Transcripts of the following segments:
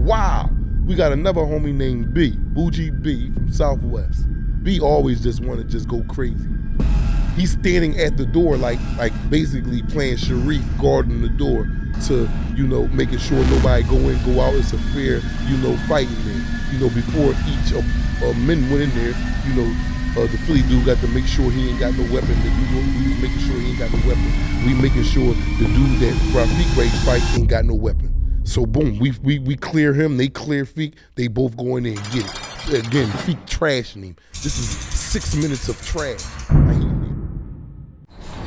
while, we got another homie named B, Bougie B from Southwest. B always just want to just go crazy. He's standing at the door like basically playing Sharif, guarding the door to, making sure nobody go in, go out. It's a fair, fighting there. Before each men went in there, the Philly dude got to make sure he ain't got no weapon. We was making sure he ain't got no weapon. We making sure the dude that Rafiq Ray fight ain't got no weapon. So boom, we clear him, they clear Feek, they both go in there and get it. Again, Feek trashing him. This is 6 minutes of trash.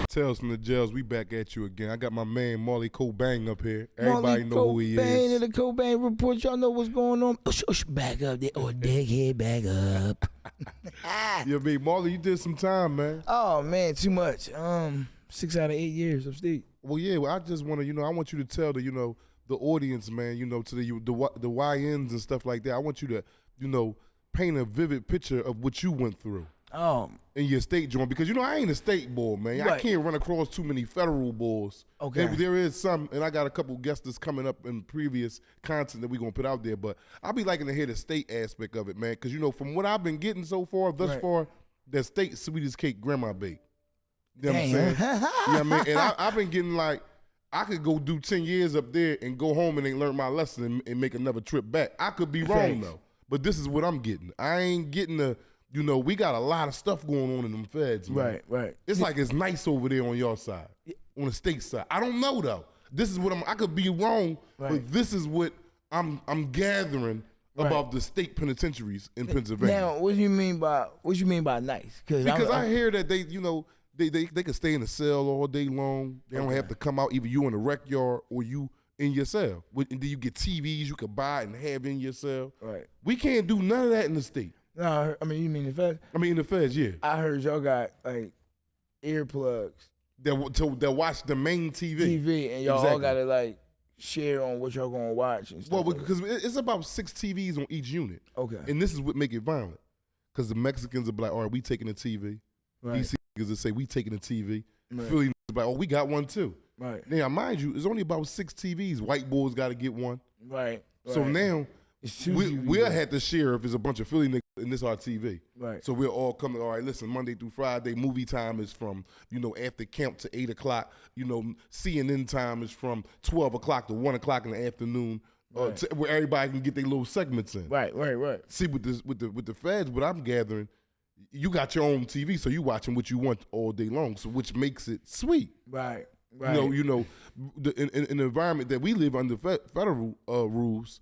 Tales from the jails, we back at you again. I got my man Marley Cobain up here. Everybody know who he is. Cobain and the Cobain report, y'all know what's going on. Back up there, dickhead, back up. Yeah, babe, Marley, you did some time, man. Oh man, too much. 6 out of 8 years upstate. Well, yeah, I just want to, I want you to tell the, the audience, man, to the YNs and stuff like that. I want you to, paint a vivid picture of what you went through. In your state joint, because I ain't a state boy, man. Right. I can't run across too many federal boys. Okay. There is some, and I got a couple guests that's coming up in previous content that we gonna put out there. But I'll be liking to hear the state aspect of it, man. Because from what I've been getting so far, thus far, the state sweet as cake grandma bake. You know what I'm saying? You know what I mean? And I've been getting like, I could go do 10 years up there and go home and ain't learn my lesson and make another trip back. I could be wrong though, but this is what I'm getting. I ain't getting the. We got a lot of stuff going on in them feds, man. Right. It's like it's nice over there on your side, on the state side. I don't know though. This is what I could be wrong, but this is what I'm gathering about the state penitentiaries in Pennsylvania. Now, what do you mean by nice? Because I hear that they can stay in the cell all day long. They don't have to come out. Either you in the rec yard or you in your cell. And then you get TVs you can buy and have in your cell. Right. We can't do none of that in the state. No, I mean, you mean the feds? I mean, the feds, yeah. I heard y'all got, like, earplugs. That watch the main TV. And y'all all got to, like, share on what y'all going to watch and stuff. Well, because it's about 6 TVs on each unit. Okay. And this is what make it violent. Because the Mexicans are like, all right, we taking the TV. Right. DC niggas will say, we taking the TV. Right. Philly niggas are like, oh, we got one too. Right. Now, mind you, it's only about 6 TVs. White boys got to get one. Right. So now, we'll have to share if it's a bunch of Philly niggas and this our TV. Right. So we'll all come, all right, listen, Monday through Friday, movie time is from, after camp to 8 o'clock. CNN time is from 12 o'clock to 1 o'clock in the afternoon. Right. Where everybody can get their little segments in. Right. See, with the feds, what I'm gathering, you got your own TV, so you watching what you want all day long, so which makes it sweet. Right. In the environment that we live under federal rules,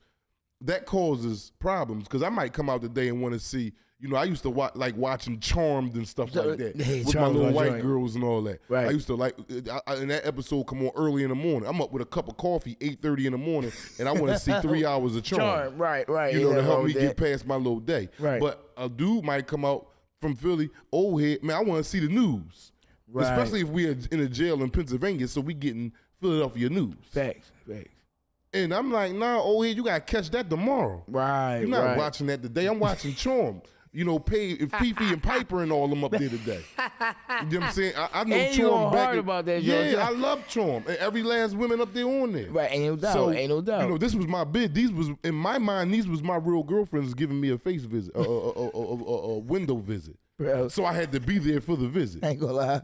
that causes problems, because I might come out today and want to see, I used to watching Charmed and stuff like that with my little white girls and all that. Right. I used to and that episode come on early in the morning. I'm up with a cup of coffee, 8:30 in the morning, and I want to see 3 hours of Charmed. Right. To help me get past my little day. Right. But a dude might come out from Philly, old head, man, I want to see the news. Right. Especially if we are in a jail in Pennsylvania, so we getting Philadelphia news. Facts. And I'm like, nah, old head, you gotta catch that tomorrow. Right. You're not watching that today. I'm watching Charm. Fifi and Piper and all them up there today. You know what I'm saying? I know and Charm back. About that, I love Charm. And every last woman up there on there. Right, ain't no doubt. This was my bid. These was, in my mind, these was my real girlfriends giving me a face visit, a window visit. Bro. So I had to be there for the visit. I ain't gonna lie,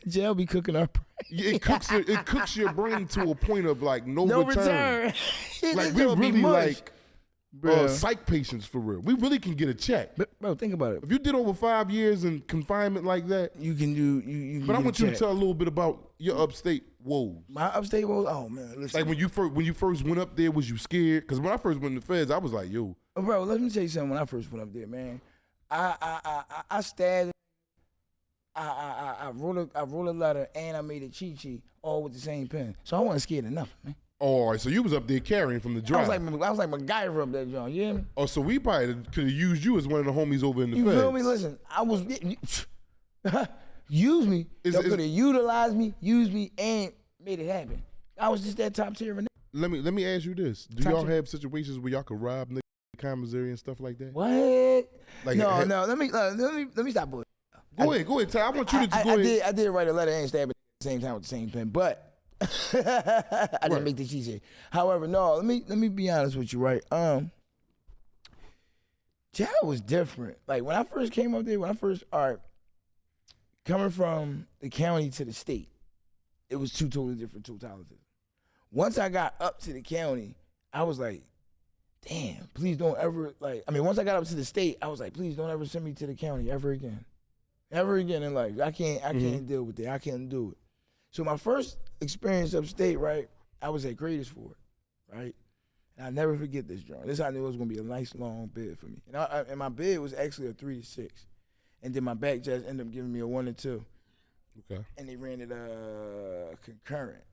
Jail be cooking our brain. Yeah, it cooks your brain to a point of like no return. Like we're really like psych patients for real. We really can get a check. But bro, think about it. If you did over 5 years in confinement like that, you can do. You but I want you to tell a little bit about your upstate woes. My upstate woes. Oh man, listen. Like when you first went up there, was you scared? Because when I first went to the feds, I was like, yo. Bro, let me tell you something. When I first went up there, man, I stabbed. I wrote a letter and I made a cheat sheet all with the same pen. So I wasn't scared of nothing, man. Oh, all right, so you was up there carrying from the drive. I was like MacGyver up there, John. You hear me? Oh, so we probably could have used you as one of the homies over in the feds. You feel me? Listen, I was use me. Y'all could have utilized me, used me, and made it happen. I was just that top tier of a nigga. Let me ask you this: do y'all have situations where y'all could rob niggas in the commissary and stuff like that? What? Like, no. Let me stop bullshit. Go ahead, Ty. I want you to go ahead. I did write a letter and stab it at the same time with the same pen, but I didn't make the cheesecake. However, no, let me be honest with you, right? Jail was different. Like when I first came up there, coming from the county to the state, it was two totally different totalities. Once I got up to the county, I was like, damn, please don't ever, once I got up to the state, I was like, please don't ever send me to the county ever again. Ever again in life. I can't deal with it. I can't do it. So my first experience upstate, right, I was at Greatest for it, right? And I'll never forget this joint. This I knew it was gonna be a nice long bid for me. And my bid was actually a 3 to 6. And then my back judge ended up giving me a 1 to 2. Okay. And they ran it concurrent.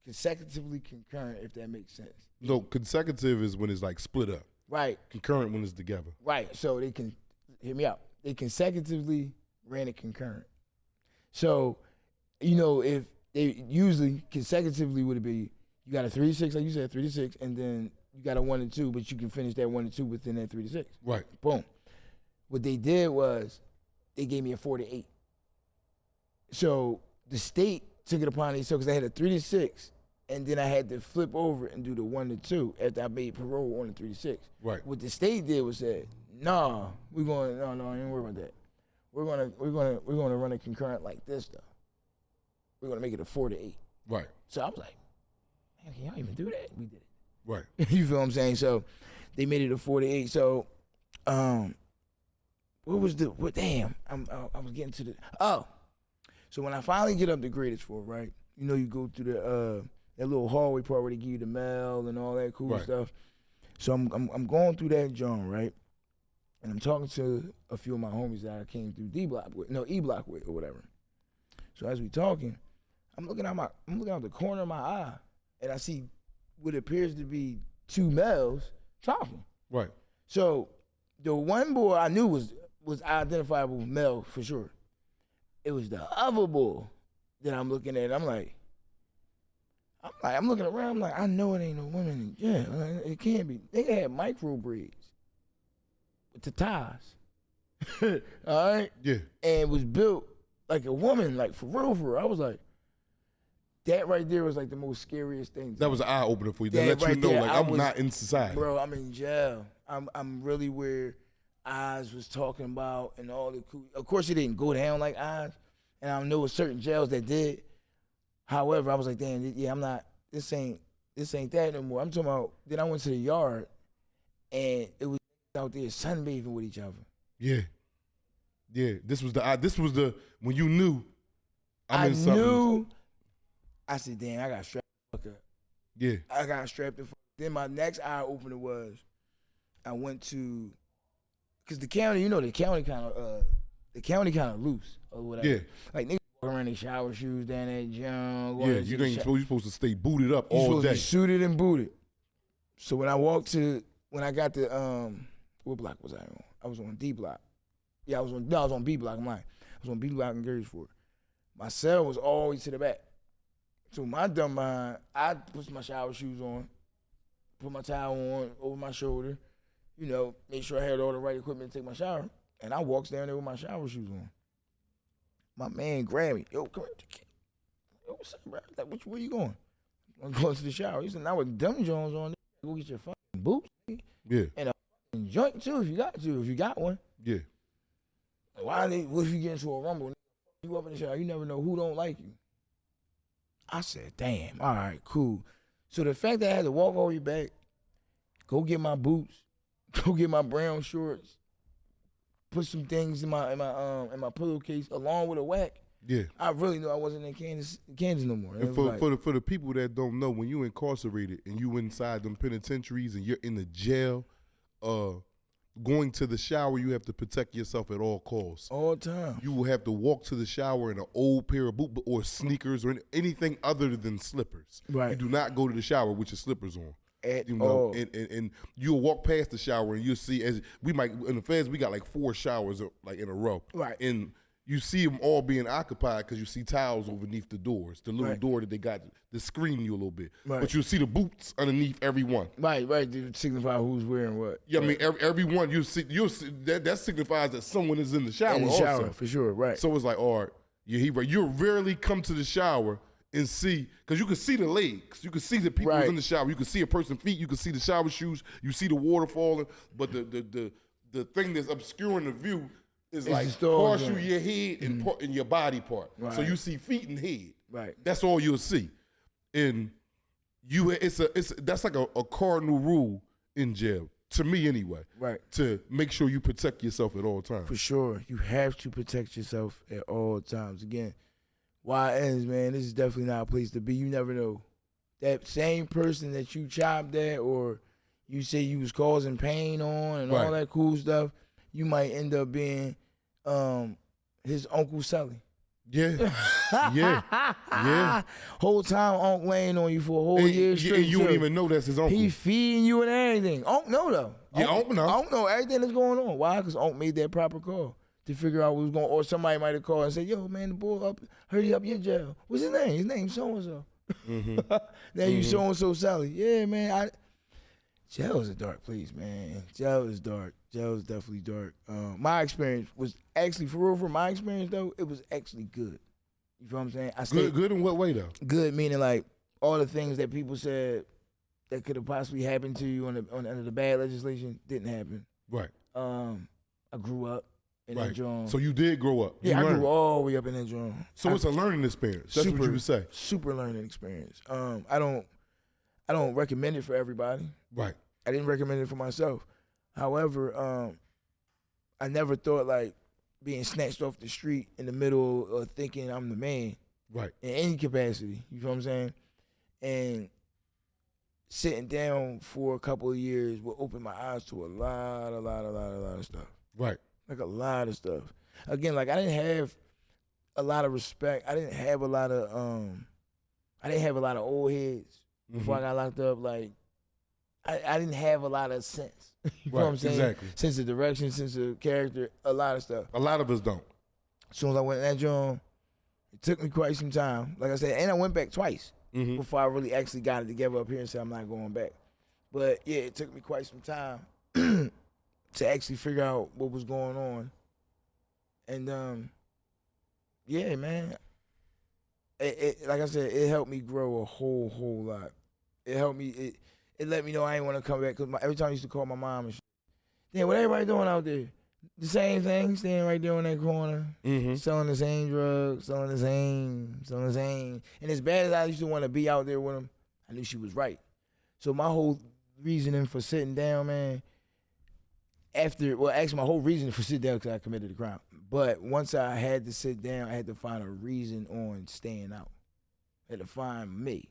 Consecutively concurrent, if that makes sense. No, consecutive is when it's like split up. Right. Concurrent when it's together. Right. So they can, hear me out. They consecutively ran it concurrent. So, if they usually consecutively would be, you got a 3 to 6, like you said, 3 to 6, and then you got a 1 to 2, but you can finish that 1 to 2 within that 3 to 6. Right. Boom. What they did was they gave me a 4 to 8. So the state took it upon themselves because I had a 3 to 6, and then I had to flip over and do the 1 to 2 after I made parole on the 3 to 6. Right. What the state did was said, no, I ain't worry about that. We're gonna run it concurrent like this though. We're gonna make it a 4 to 8. Right. So I was like, man, can y'all even do that? We did it. Right. You feel what I'm saying? So they made it a 4 to 8. So I was getting to the so when I finally get up to Greatest for, right? You go through that little hallway part where they give you the mail and all that cool stuff. So I'm going through that joint, right? And I'm talking to a few of my homies that I came through E block with or whatever. So as we talking, I'm looking out the corner of my eye, and I see what appears to be 2 males talking. Right. So the one boy I knew was identifiable male for sure. It was the other boy that I'm looking at. I'm looking around. I'm like, I know it ain't no women in jail. It can't be. They had micro braids with the ties. All right. Yeah. And was built like a woman, like for real. I was like, that right there was like the most scariest thing. That was an eye opener for you. That let you know, like I'm not in society, bro. I'm in jail. I'm really where Oz was talking about and all the cool. Of course, it didn't go down like Oz, and I know certain jails that did. However, I was like, damn, yeah, I'm not. This ain't that no more. I'm talking about. Then I went to the yard, and it was out there sunbathing with each other. Yeah. This was the when you knew. I knew. I said, damn, I got strapped the fuck up. Yeah. I got strapped the fuck up. Then my next eye opener was, I went to, because the county, the county kind of loose or whatever. Yeah. Like niggas walk around in shower shoes down that junk. Yeah, you're supposed to stay booted up all day. Suited and booted. So when I got to, what block was I on? I was on D block. Yeah, I was on B block. I'm lying. I was on B block in Gettysburg. My cell was always to the back. So my dumb mind, I put my shower shoes on, put my towel on over my shoulder, make sure I had all the right equipment to take my shower. And I walks down there with my shower shoes on. My man grabbed me. Yo, come here. Yo, what's up, bro? Like, where you going? I'm going to the shower. He said, now with dumb Jones on, go get your fucking boots. Yeah. And a fucking joint, too, if you got one. Yeah. What if you get into a rumble? You up in the shower, you never know who don't like you. I said, damn, all right, cool. So the fact that I had to walk all the way back, go get my boots, go get my brown shorts, put some things in my pillowcase along with a whack. Yeah. I really knew I wasn't in Kansas no more. And for the people that don't know, when you incarcerated and you inside them penitentiaries and you're in the jail, going to the shower, you have to protect yourself at all costs. All the time. You will have to walk to the shower in an old pair of boots or sneakers or anything other than slippers. Right. You do not go to the shower with your slippers on. All. And you'll walk past the shower and you'll see, as we might in the feds, we got like 4 showers like in a row. Right. And you see them all being occupied because you see towels underneath the doors, the little door that they got to screen you a little bit. Right. But you'll see the boots underneath every one. Right, to signify who's wearing what. Yeah, right. I mean, every one you'll see that signifies that someone is in the shower. In the shower, for sure, right. So it's like, all right, yeah, he right. You'll rarely come to the shower and see, because you can see the legs. You can see the people who's in the shower. You can see a person's feet. You can see the shower shoes. You see the water falling. But the thing that's obscuring the view is like partial your head and your body part. Right. So you see feet and head. Right. That's all you'll see. And that's like a cardinal rule in jail, to me anyway. Right. To make sure you protect yourself at all times. For sure. You have to protect yourself at all times. Again, YNs, man, this is definitely not a place to be. You never know. That same person that you chopped at or you say you was causing pain on and all that cool stuff, you might end up being his Uncle Sully. Yeah. Yeah. Whole time Unc laying on you for a whole year straight. And you don't even know that's his uncle. He feeding you and everything. Unc know though. Yeah, Unc know. Unc know everything that's going on. Why? Because Unc made that proper call to figure out what was going on. Or somebody might have called and said, yo, man, the boy up, hurry up, your jail. What's his name? His name's so-and-so. Now you so-and-so Sally. Yeah, man. Jail is a dark place, man. Jail is dark. Jail is definitely dark. My experience was actually, for real, from my experience, though, it was actually good. You feel what I'm saying? Good in what way, though? Good meaning, like, all the things that people said that could have possibly happened to you under the bad legislation didn't happen. Right. I grew up in that joint. So you did grow up. Yeah, I grew all the way up in that joint. So it's a learning experience. That's what you would say. Super learning experience. I don't recommend it for everybody. Right. I didn't recommend it for myself. However, I never thought like being snatched off the street in the middle of thinking I'm the man. Right. In any capacity. You feel what I'm saying? And sitting down for a couple of years will open my eyes to a lot of stuff. Right. Like a lot of stuff. Again, like I didn't have a lot of respect. I didn't have a lot of old heads before I got locked up. Like I didn't have a lot of sense. You know what I'm saying? Exactly. Sense of direction, sense of character, a lot of stuff. A lot of us don't. As soon as I went in that joint, it took me quite some time. Like I said, and I went back twice before I really actually got it together up here and said I'm not going back. But yeah, it took me quite some time to actually figure out what was going on. And yeah, man. It like I said, it helped me grow a whole lot. It helped me. It let me know I ain't want to come back because every time I used to call my mom and shit. Then what everybody doing out there? The same thing, standing right there in that corner, selling the same drugs, selling the same. And as bad as I used to want to be out there with them, I knew she was right. So my whole reasoning for sitting down, man, actually my whole reason for sitting down because I committed a crime. But once I had to sit down, I had to find a reason on staying out. I had to find me.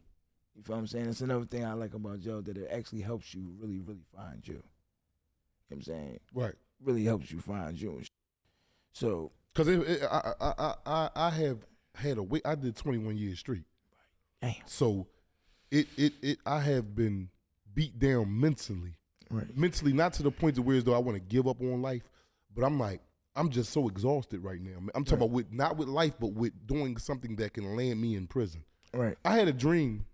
You feel what I'm saying? That's another thing I like about jail, that it actually helps you really, really find you. You know what I'm saying? Right. Really helps you find you. So. Because I have had I did 21 years straight. Damn. So I have been beat down mentally. Right. Mentally, not to the point to where as though I want to give up on life, but I'm just so exhausted right now. I'm talking about not with life, but with doing something that can land me in prison. Right. I had a dream,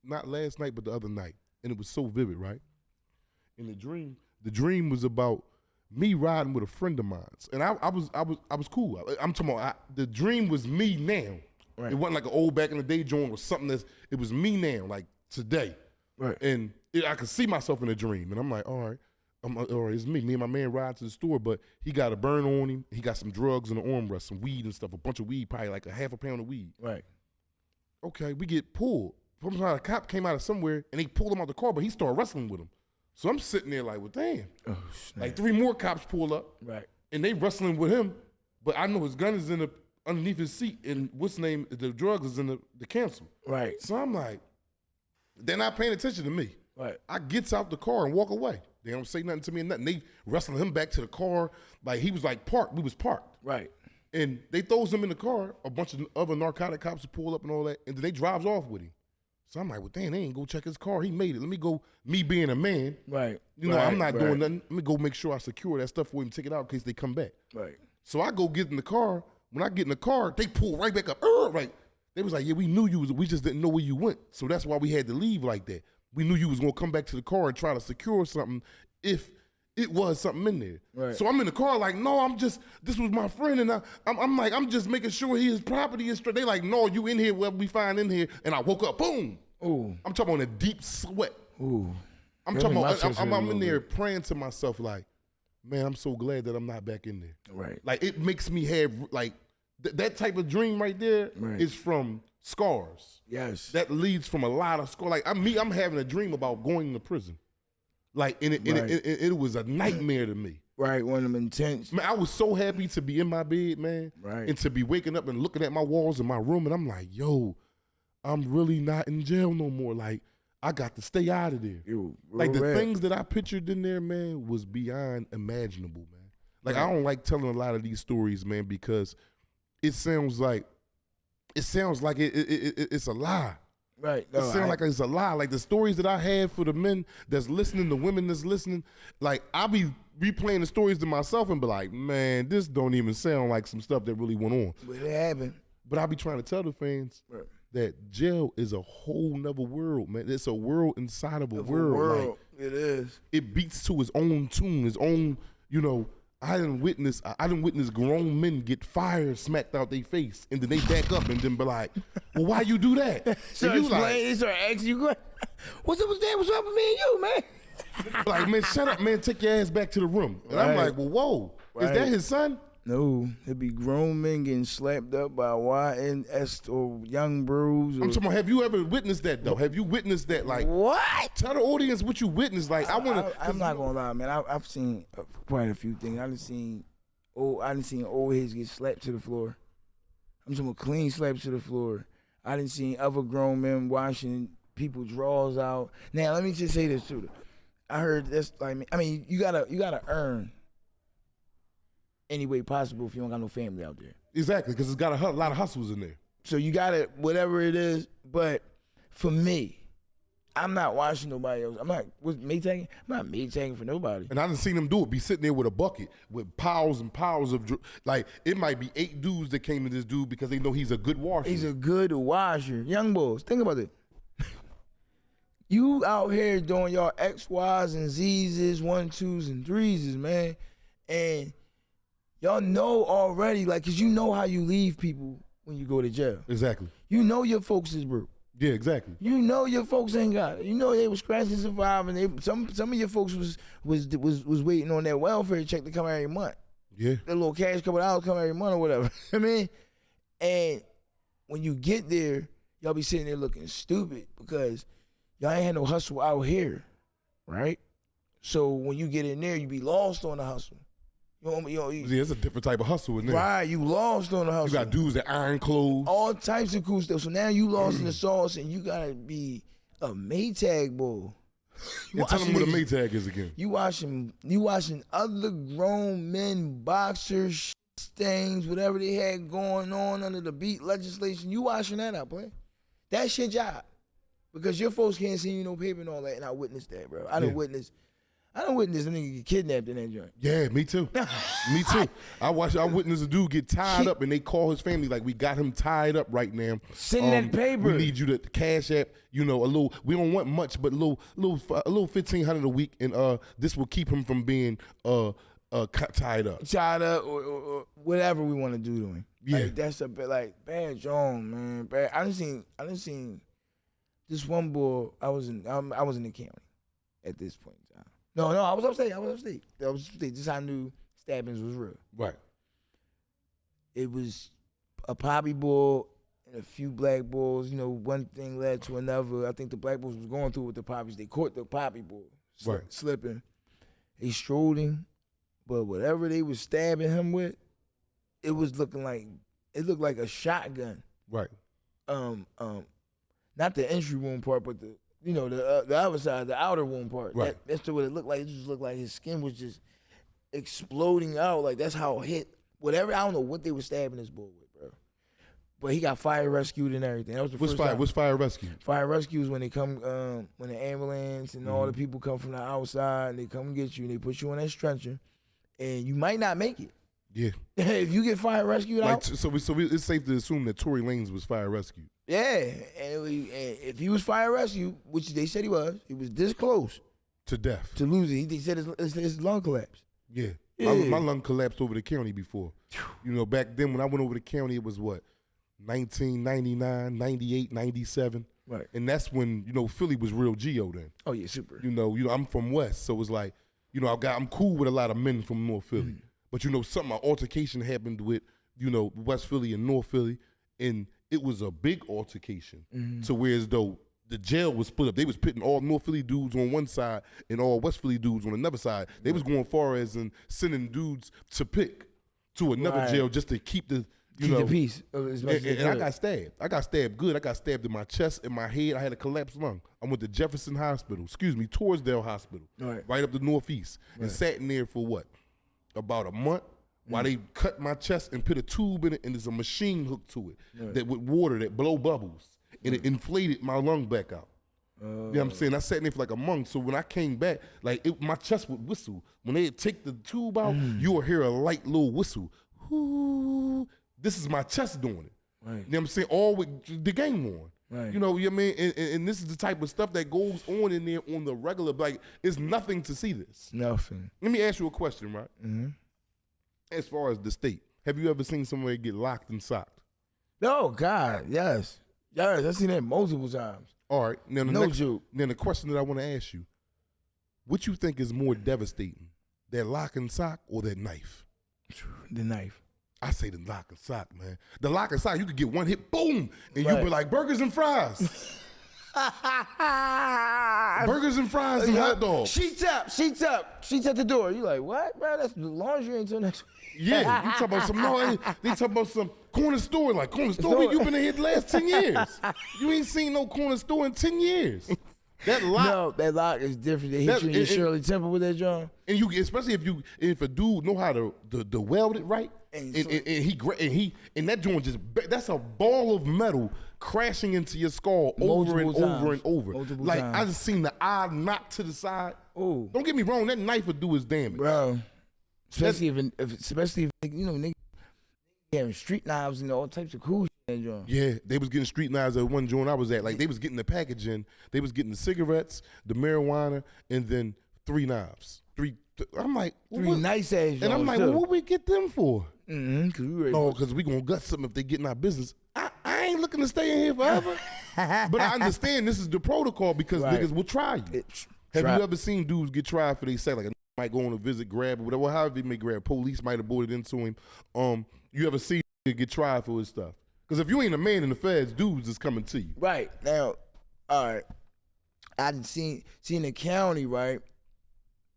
not last night, but the other night, and it was so vivid, right? In the dream was about me riding with a friend of mine, and I was cool. I'm talking about the dream was me now. Right. It wasn't like an old back in the day joint or something it was me now, like today. Right. And I could see myself in a dream, and I'm like, all right, it's me. Me and my man ride to the store, but he got a burn on him. He got some drugs in the armrest, some weed and stuff, a bunch of weed, probably like a half a pound of weed. Right. Okay, we get pulled. A cop came out of somewhere, and they pulled him out the car, but he started wrestling with him. So I'm sitting there like, well, damn. Oh, like 3 more cops pull up, right, and they wrestling with him, but I know his gun is underneath his seat, and the drugs is in the cancel. Right. So I'm like, they're not paying attention to me. Right. I gets out the car and walk away. They don't say nothing to me and nothing. They wrestling him back to the car. Like he was like parked. We was parked. Right. And they throws him in the car. A bunch of other narcotic cops pull up and all that. And then they drives off with him. So I'm like, well, damn, they ain't go check his car. He made it. Let me go, me being a man. Right. You know, I'm not doing nothing. Let me go make sure I secure that stuff for him, take it out in case they come back. Right. So I go get in the car. When I get in the car, they pull right back up. Right. They was like, yeah, we knew you was, we just didn't know where you went. So that's why we had to leave like that. We knew you was gonna come back to the car and try to secure something if it was something in there. Right. So I'm in the car like, no, this was my friend, and I'm like, I'm just making sure his property is straight. They like, no, you in here, what we find in here, and I woke up, boom. Ooh. I'm talking on a deep sweat. Ooh. I'm talking about, I'm in there praying to myself like, man, I'm so glad that I'm not back in there. Right. Like, it makes me have, like, that type of dream right there is from scars. Yes. That leads from a lot of scars. Like, I'm having a dream about going to prison. Like, and it was a nightmare to me. Right, one of them intense. Man, I was so happy to be in my bed, man. Right. And to be waking up and looking at my walls in my room, and I'm like, yo, I'm really not in jail no more. Like, I got to stay out of there. Like, the things that I pictured in there, man, was beyond imaginable, man. Like, I don't like telling a lot of these stories, man, because it sounds like it's a lie. Right. No, it sounds like it's a lie. Like, the stories that I have for the men that's listening, the women that's listening, like, I'll be replaying the stories to myself and be like, man, this don't even sound like some stuff that really went on. But it happened. But I'll be trying to tell the fans that jail is a whole nother world, man. It's a world inside of a world. Like, it is. It beats to its own tune, its own, you know. I didn't witness grown men get fire smacked out their face, and then they back up and then be like, well, why you do that? So you they start asking you, what's up with that? What's up with me and you, man? Like, man, shut up, man. Take your ass back to the room. And I'm like, well, whoa. Is that his son? No, it'd be grown men getting slapped up by YNS or Young Brews. I'm talking about, have you ever witnessed that, though? Have you witnessed that? Like, what? Tell the audience what you witnessed. Like, I'm not gonna lie, man. I've seen quite a few things. I done seen old heads get slapped to the floor. I'm talking about clean slaps to the floor. I done seen other grown men washing people's drawers out. Now, let me just say this too. I heard this, like, I mean, you gotta earn any way possible if you don't got no family out there. Exactly, because it's got a lot of hustles in there. So you got it, whatever it is. But for me, I'm not watching nobody else. I'm not Maytagging for nobody. And I done seen him do it. Be sitting there with a bucket with piles and piles of, like, it might be 8 dudes that came to this dude because they know he's a good washer. He's a good washer. Young boys, think about it. You out here doing your X, Y's, and Z's, 1, 2s, and 3s, man. And y'all know already, like, because you know how you leave people when you go to jail. Exactly. You know your folks is broke. Yeah, exactly. You know your folks ain't got it. You know they was scratching, surviving. Some of your folks was waiting on that welfare check to come every month. Yeah. That little cash couple hours come every month or whatever. I mean, and when you get there, y'all be sitting there looking stupid because y'all ain't had no hustle out here, right? So when you get in there, you be lost on the hustle. Yeah, it's a different type of hustle in there. Right, you lost on the hustle. You got dudes that iron clothes. All types of cool stuff. So now you lost in the sauce and you gotta be a Maytag bull. Tell them what a Maytag is again. You watching other grown men, boxers, things, whatever they had going on under the beat legislation. You watching that up, man. That's your job. Because your folks can't see you no paper and all that, and I witnessed that, bro. I done witnessed a nigga get kidnapped in that joint. Yeah, me too. Me too. I witnessed a dude get tied up, and they call his family like, we got him tied up right now. Send that paper. We need you to cash app. You know, a little. We don't want much, but a little $1,500 a week, and this will keep him from being tied up. Tied up, or whatever we want to do to him. Yeah, like, that's a bit like bad John, man. Bad. I done seen this one boy. I was in the county at this point in time. No, I was upstate. This is how I knew stabbings was real. Right. It was a poppy bull and a few black bulls. You know, one thing led to another. I think the black bulls was going through with the poppies. They caught the poppy bull slipping. They strolled him, but whatever they was stabbing him with, it looked like a shotgun. Right. Not the entry wound part, but the other side, the outer wound part. Right. That's what it looked like. It just looked like his skin was just exploding out. Like, that's how it hit. Whatever, I don't know what they were stabbing this bull with, bro. But he got fire rescued and everything. That was the first time. What's fire rescue? Fire rescue is when they come, when the ambulance and all the people come from the outside and they come get you and they put you on that stretcher, and you might not make it. Yeah. If you get fire rescued out. So it's safe to assume that Tory Lanez was fire rescued. Yeah, and if he was fire rescue, which they said he was this close To death. To lose it. He said his lung collapsed. Yeah. My lung collapsed over the county before. You know, back then when I went over the county, it was what? 1999, 98, 97. Right. And that's when, you know, Philly was real Geo then. Oh, yeah, super. You know, I'm from West, so it's like, you know, I'm cool with a lot of men from North Philly. Mm-hmm. But, you know, an altercation happened with, you know, West Philly and North Philly, and it was a big altercation. Mm-hmm. So whereas though the jail was split up, they was pitting all North Philly dudes on one side and all West Philly dudes on another side. They was going far as in sending dudes to pick to another jail just to keep the, you know, the peace. And I got stabbed. I got stabbed good. I got stabbed in my chest, in my head. I had a collapsed lung. I went to Jefferson Hospital, Torresdale Hospital, right up the Northeast, and sat in there for what? About a month while they cut my chest and put a tube in it, and there's a machine hooked to it that with water that blow bubbles, and it inflated my lung back out. You know what I'm saying? I sat in there for like a month, so when I came back, like my chest would whistle. When they take the tube out, you will hear a light little whistle. Whoo. This is my chest doing it. Right. You know what I'm saying? All with the game on. Right. You know what I mean? And this is the type of stuff that goes on in there on the regular. Like, it's nothing to see this. Nothing. Let me ask you a question, right? Mm-hmm. As far as the state, have you ever seen somebody get locked and socked? Oh, God, yes. Yes, I've seen that multiple times. All right. Now no joke. Then the question that I want to ask you, what you think is more devastating, that lock and sock or that knife? The knife. I say the lock and sock, man. The lock and sock, you could get one hit, boom, and you'll be like burgers and fries. Burgers and fries and hot dogs. Sheets up. Sheets at the door. You like, what, bro? That's the laundry until next week. Yeah, you talk about some, they talk about some corner store, like corner store, you been in here the last 10 years. You ain't seen no corner store in 10 years. That lock. No, that lock is different. They hit you in your Shirley Temple with that drum. And you, especially if a dude know how to weld it right, and that joint just, that's a ball of metal crashing into your skull over and over and over. Like times. I just seen the eye knock to the side. Ooh. Don't get me wrong, that knife would do his damage, bro. Especially if you know niggas having street knives and all types of cool shit. Yeah, they was getting street knives at one joint I was at. Like they was getting the packaging, they was getting the cigarettes, the marijuana, and then 3 knives. I'm like, three nice ass joints. And I'm like, well, what we get them for? Mm-hmm. Because we gonna gut something if they get in our business. I ain't looking to stay in here forever. But I understand this is the protocol because niggas will try you. Have you ever seen dudes get tried for they say like a might go on a visit, grab or whatever, however they may grab, police might have brought it into him. You ever see him get tried for his stuff? Because if you ain't a man in the feds, dudes is coming to you. Right. Now, all right. I done seen the county, right?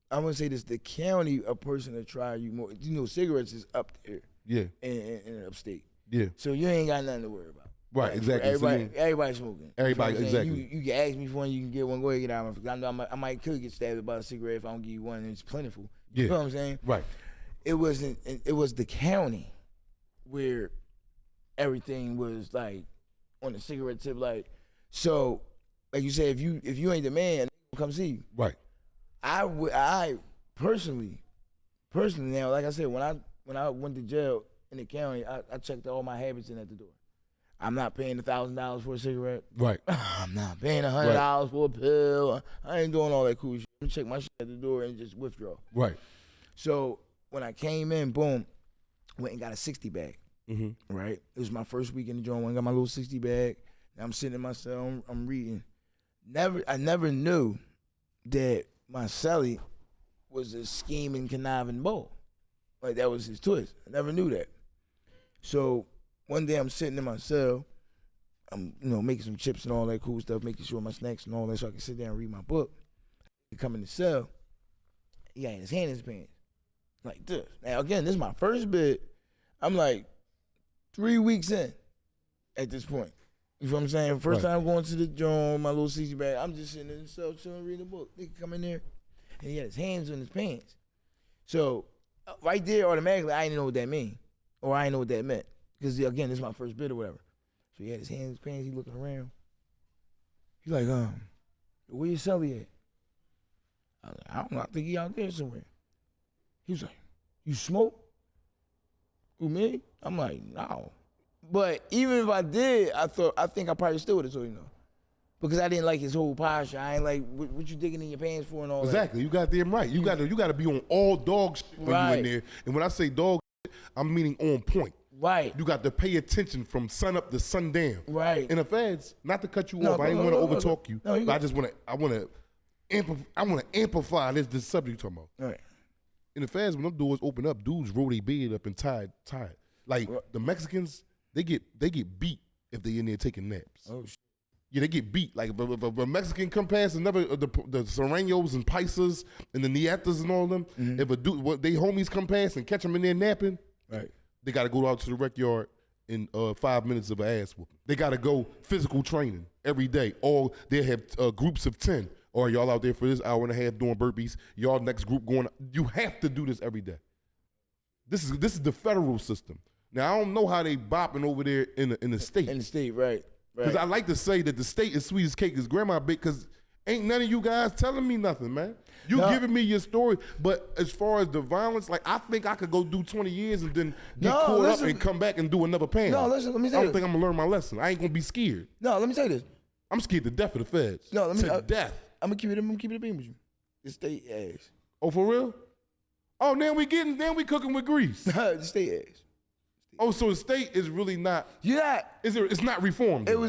I'm gonna say this, the county, a person to try you more. You know, cigarettes is up there. Yeah. In upstate. Yeah. So you ain't got nothing to worry about. Right, exactly. Everybody smoking. Everybody, exactly. You can ask me for one, you can get one, go ahead and get out. I know I might could get stabbed about a cigarette if I don't give you one and it's plentiful. Yeah. You know what I'm saying? Right. It was the county where everything was like on the cigarette tip, like, so like you said, if you ain't the man, they'll come see you. Right. I personally now, like I said, when I went to jail in the county, I checked all my habits in at the door. I'm not paying $1,000 for a cigarette. Right. I'm not paying $100 for a pill. I ain't doing all that cool shit. I'm check my shit at the door and just withdraw. Right. So when I came in, boom, went and got a 60 bag. Mm-hmm. Right. It was my first week in the joint. I got my little 60 bag. Now I'm sitting in my cell. I'm reading. I never knew that my cellie was a scheming, conniving bull. Like that was his twist. I never knew that. So one day I'm sitting in my cell, I'm making some chips and all that cool stuff, making sure my snacks and all that so I can sit down and read my book. He come in the cell, he got his hand in his pants. Like this. Now again, this is my first bit. I'm like 3 weeks in at this point. You know what I'm saying? First time going to the joint, my little 60 bag, I'm just sitting in the cell chilling, reading a book. He come in there and he had his hands in his pants. So right there automatically I didn't know what that mean. Or I didn't know what that meant. Because, again, this is my first bit or whatever. So he had his hands in his pants. He looking around. He's like, where your cellie at? I was like, I don't know. I think he out there somewhere. He was like, you smoke? Who, me? I'm like, no. But even if I did, I think I probably still would have told you no. Because I didn't like his whole posture. I ain't like what you digging in your pants for and all exactly. You got them right. You got to be on all dog shit when you in there. And when I say dog shit, I'm meaning on point. Right. You got to pay attention from sun up to sundown. Right. And the feds, not to cut you off. I didn't want to overtalk you. No, but I want to amplify this subject you're talking about. Right. In the feds, when them doors open up, dudes roll their bed up and tied. Like the Mexicans, they get beat if they in there taking naps. Oh shit. Yeah, they get beat. Like if a Mexican come past another the Serranos and Paisas and the Nietas and all of them, if a dude, they homies come past and catch them in there napping, right? They got to go out to the rec yard in 5 minutes of an ass whooping. They got to go physical training every day. Or they have groups of 10. Or y'all out there for this hour and a half doing burpees. Y'all next group going. You have to do this every day. This is the federal system. Now I don't know how they bopping over there in the state. In the state, right? Because I like to say that the state is sweet as cake is grandma bake. Because ain't none of you guys telling me nothing, man. You giving me your story, but as far as the violence, like I think I could go do 20 years and then get caught up and come back and do another panel. No, listen, let me say I don't think I'm gonna learn my lesson. I ain't gonna be scared. No, let me say this. I'm scared to death of the feds. No, let me to death. I'm gonna keep it a beam with you. The state ass. Oh, for real? Oh, now we cooking with grease. The state ass. Oh, so the state is really not. It's not reformed. It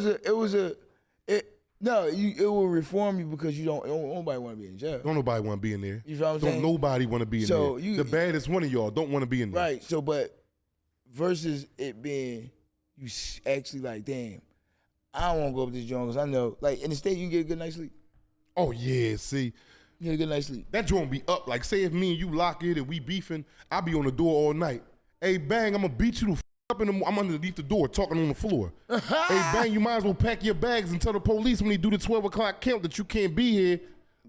will reform you because don't nobody want to be in jail. Don't nobody want to be in there. You know what I'm saying? Don't nobody want to be in there. The baddest one of y'all don't want to be in there. Right. So, but versus it being you actually like, damn, I don't want to go up this joint because I know, like in the state, you can get a good night's sleep. Oh yeah, see. You get a good night's sleep. That joint be up. Like say if me and you lock it and we beefing, I be on the door all night. Hey bang, I'm gonna beat you the up in the. I'm underneath the door talking on the floor. Hey bang, you might as well pack your bags and tell the police when they do the 12 o'clock count that you can't be here.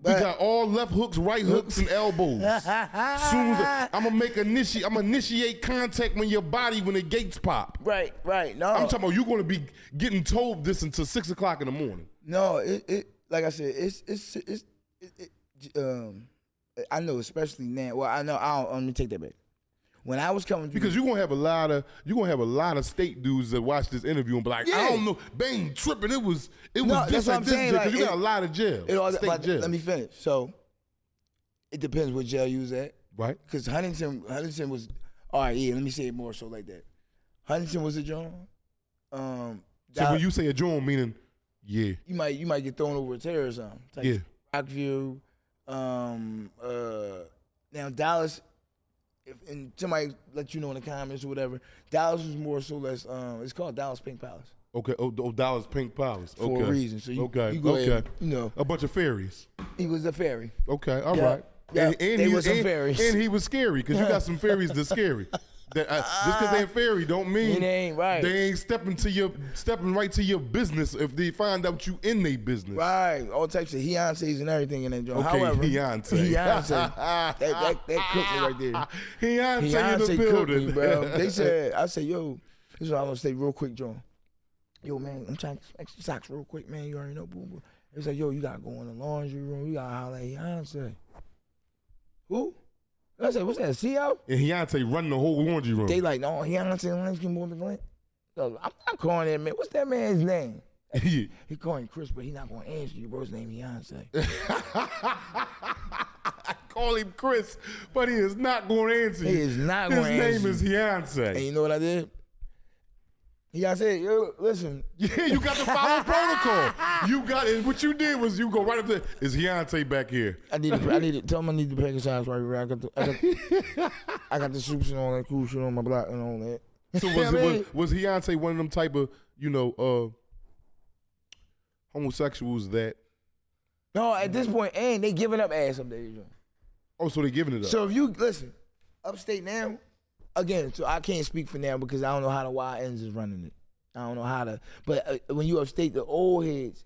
We got all left hooks, right hooks, and elbows. Soon as I'm gonna initiate contact when the gates pop. Right. No, I'm talking about you gonna be getting told this until 6 o'clock in the morning. No, it like I said, I know, especially now. Well, I know. Let me take that back. When I was coming, because you're gonna have a lot of state dudes that watch this interview and be like, I don't know, bang tripping. It was that's what I'm saying. Because you got a lot of jail. Jail. Let me finish. So it depends what jail you was at, right? Because Huntington was all right. Yeah, let me say it more so like that. Huntington was a joint. So when you say a joint, meaning yeah, you might get thrown over a tear or something. Yeah, Rockview. Now Dallas. And somebody let you know in the comments or whatever, Dallas was more so less. It's called Dallas Pink Palace. Okay. Oh, Dallas Pink Palace. Okay. For a reason. So you go ahead, a bunch of fairies. He was a fairy. Okay. All right. Yeah. And he was some fairies. And he was scary because you got some fairies that's scary. Just because they're fairy don't mean they ain't right. They ain't stepping right to your business if they find out you in their business. Right, all types of Fiancés and everything in that joint. Okay, however, Fiancé. that cooked me right there. Fiancé in the building, me, bro. I said, yo, this is what I'm gonna say real quick, John. Yo, man, I'm trying to extra socks real quick, man. You already know, boom, boom. It's like, yo, you gotta go in the laundry room. You gotta holler at Fiancé. Who? I said, what's that, CO? And Fiancé running the whole laundry room. They like, no, Fiancé, more than Glenn. So I'm not calling that man. What's that man's name? He calling Chris, but he not gonna answer you, bro. His name Fiancé. I call him Chris, but he is not gonna answer you. He is not gonna answer. His name is Fiancé. And you know what I did? I said, yo, listen. Yeah, you got to follow protocol. You got it. What you did was you go right up there. Is Fiancé back here? I need to tell him I need to pack his house right here. I got the soups and all that cool shit on my block and all that. So was Fiancé one of them type of, homosexuals that? No, at this point, and they giving up ass up there. Oh, so they giving it up. So if you listen, upstate now. Again, so I can't speak for now because I don't know how the YNs is running it. I don't know how to. But when you upstate, the old heads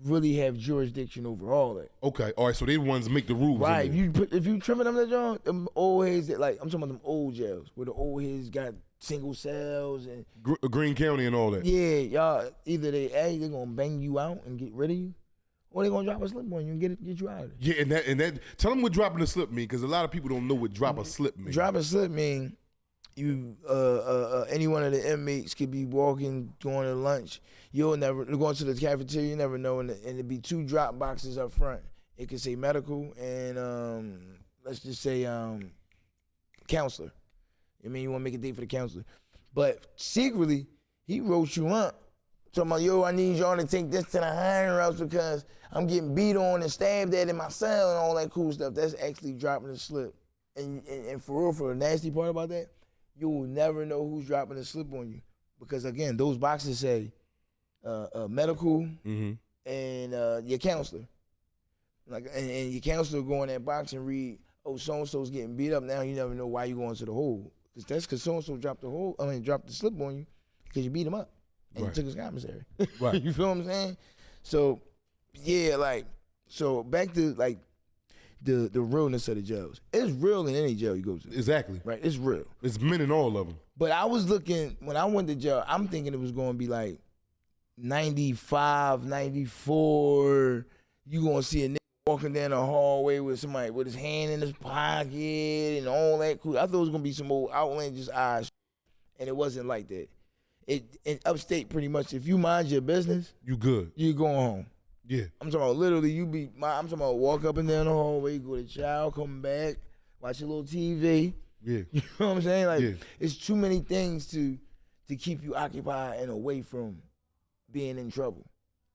really have jurisdiction over all that. Okay, all right. So they the ones make the rules. Right. If you trimming them, them old heads that I'm talking about them old jails where the old heads got single cells and Greene County and all that. Yeah, y'all either they're gonna bang you out and get rid of you, or they gonna drop a slip on you and get you out of there. Yeah, and that tell them what dropping a slip mean because a lot of people don't know what drop a slip mean. Drop a slip mean. any one of the inmates could be walking, going to lunch. You'll never going to the cafeteria. You never know, and it'd be 2 drop boxes up front. It could say medical and let's just say counselor. I mean, you want to make a date for the counselor, but secretly he wrote you up. Talking about, yo, I need y'all to take this to the hiring house because I'm getting beat on and stabbed at in my cell and all that cool stuff. That's actually dropping the slip. And for real, for the nasty part about that, you will never know who's dropping the slip on you. Because again, those boxes say medical and your counselor. Like, and your counselor go in that box and read, oh, so-and-so's getting beat up now. You never know why you going to the hole. Because so-and-so dropped dropped the slip on you because you beat him up. And you took his commissary. Right. You feel what I'm saying? So, yeah, like, so back to, like, the realness of the jails. It's real in any jail you go to. Exactly. Right, it's real. It's men in all of them. But I was looking, when I went to jail, I'm thinking it was going to be like 95, 94. You going to see a nigga walking down the hallway with somebody with his hand in his pocket and all that cool. I thought it was going to be some old outlandish eyes, and it wasn't like that. In upstate, pretty much, if you mind your business, you good. You going home. Yeah. I'm talking about literally, I'm talking about walk up and down the hallway, go to chow, come back, watch a little TV. Yeah. You know what I'm saying? Like, it's too many things to keep you occupied and away from being in trouble.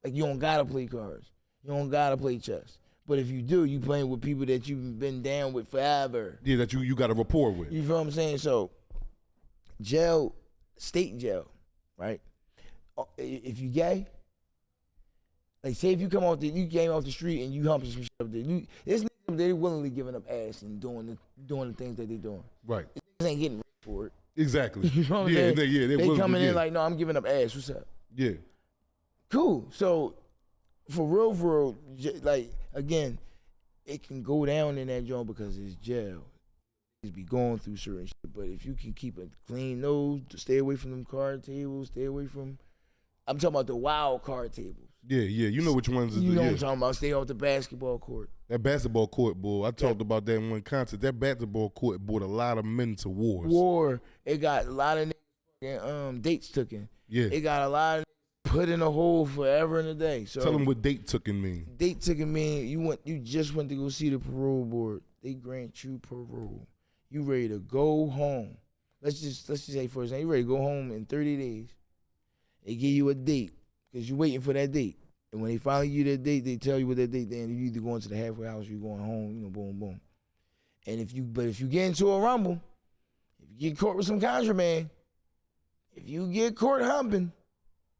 Like, you don't gotta play cards. You don't gotta play chess. But if you do, you playing with people that you've been down with forever. Yeah, that you got a rapport with. You feel what I'm saying? So, jail, state jail, right? If you gay, like say if you came off the street and you humping some shit up there, it's niggas up there willingly giving up ass and doing the things that they doing. Right. Niggas ain't getting raped for it. Exactly. You know what I'm saying? They coming in yeah. like, no, I'm giving up ass. What's up? Yeah. Cool. So for real, like again, it can go down in that joint because it's jail. Be going through certain shit, but if you can keep a clean nose, to stay away from them card tables, stay away from, I'm talking about the wild card tables. Yeah, you know which ones. You know what I'm talking about. Stay off the basketball court. That basketball court, boy. I talked about that in one concert. That basketball court brought a lot of men to wars. It got a lot of niggas dates taken. Yeah. It got a lot of niggas put in a hole forever and a day. So tell them what date taken mean. Date taken mean you just went to go see the parole board. They grant you parole. You ready to go home. Let's just say, for example, you ready to go home in 30 days. They give you a date because you're waiting for that date. And when they finally give you that date, they tell you what that date is. You either going to the halfway house or you're going home, boom, boom. And if you get into a rumble, if you get caught with some contraband, if you get caught humping,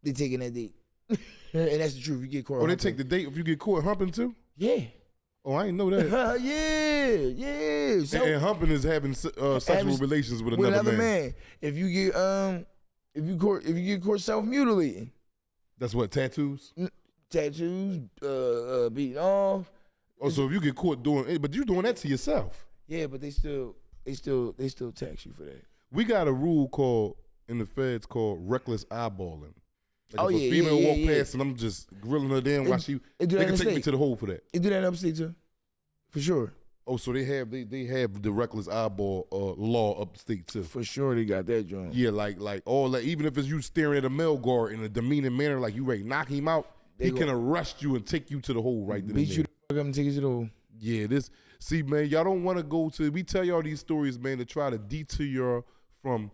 they taking that date. And that's the truth. You get caught humping. They take the date if you get caught humping too? Yeah. Oh, I didn't know that. Yeah. So, and humping is having sexual relations with another man. If you get caught self-mutilating. That's what, tattoos? Tattoos, beating off. Oh, so if you get caught doing it, but you're doing that to yourself. Yeah, but they still tax you for that. We got a rule in the feds called reckless eyeballing. Like if a female walk past and I'm just grilling her down while they can take me to the hole for that. They do that in upstate too, for sure. Oh, so they have the reckless eyeball law upstate too. For sure, they got that joint. Yeah, like all that. Even if it's you staring at a male guard in a demeaning manner, like you ready to knock him out, he can arrest you and take you to the hole right then. Beat you the fuck up and take you to the hole. Yeah, see, man, y'all don't want to go to. We tell y'all these stories, man, to try to deter y'all from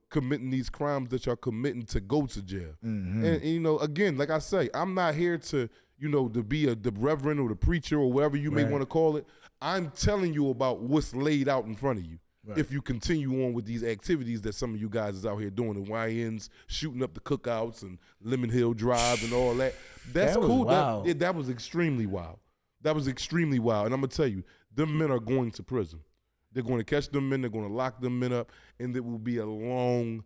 committing these crimes that y'all committing to go to jail. Mm-hmm. And again, like I say, I'm not here to to be the reverend or the preacher or whatever you may want to call it. I'm telling you about what's laid out in front of you. Right. If you continue on with these activities that some of you guys is out here doing, the YNs, shooting up the cookouts and Lemon Hill Drive and all that. That's cool. That was extremely wild. That was extremely wild. And I'm going to tell you, them men are going to prison. They're going to catch them men. They're going to lock them men up. And it will be a long,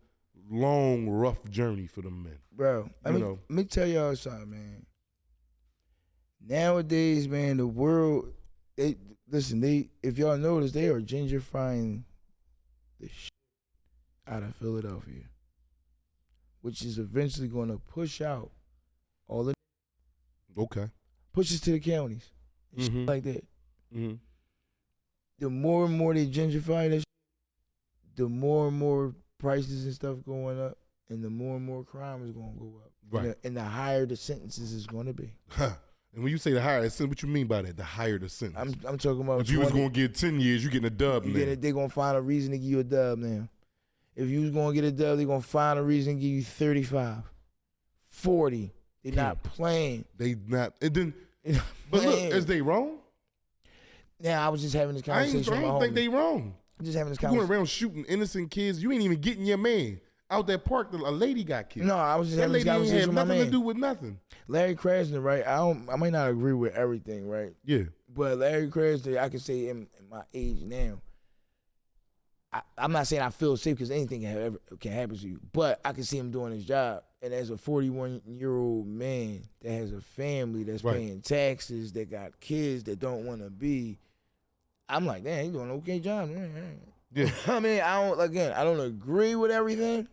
long, rough journey for them men. Bro, let me tell y'all something, man. Nowadays, man, the world, if y'all notice, they are gentrifying the shit out of Philadelphia, which is eventually going to push out all the pushes to the counties, shit like that. Mm-hmm. The more and more they gentrify that shit, the more and more prices and stuff going up, and the more and more crime is going to go up. Right. And the higher the sentences is going to be. Huh. And when you say the higher the sentence, what you mean by that? The higher the sentence? I'm talking about. If you was going to get 10 years, you getting a dub now. They're going to find a reason to give you a dub now. If you was going to get a dub, they're going to find a reason to give you 35, 40. They're not playing. They not. And then, but look, is they wrong? Now, I was just having this conversation. I don't think they wrong. I'm just having this You conversation. going around shooting innocent kids. You ain't even getting your man. Out that park, a lady got killed. No, I was just having this conversation with my man. Nothing to do with nothing. Larry Krasner, right? I might not agree with everything, right? Yeah. But Larry Krasner, I can say in my age now, I'm not saying I feel safe because anything can happen to you, but I can see him doing his job. And as a 41-year-old man that has a family that's paying taxes, that got kids that don't want to be, I'm like, damn, he's doing an okay job. Yeah. I mean, I don't agree with everything.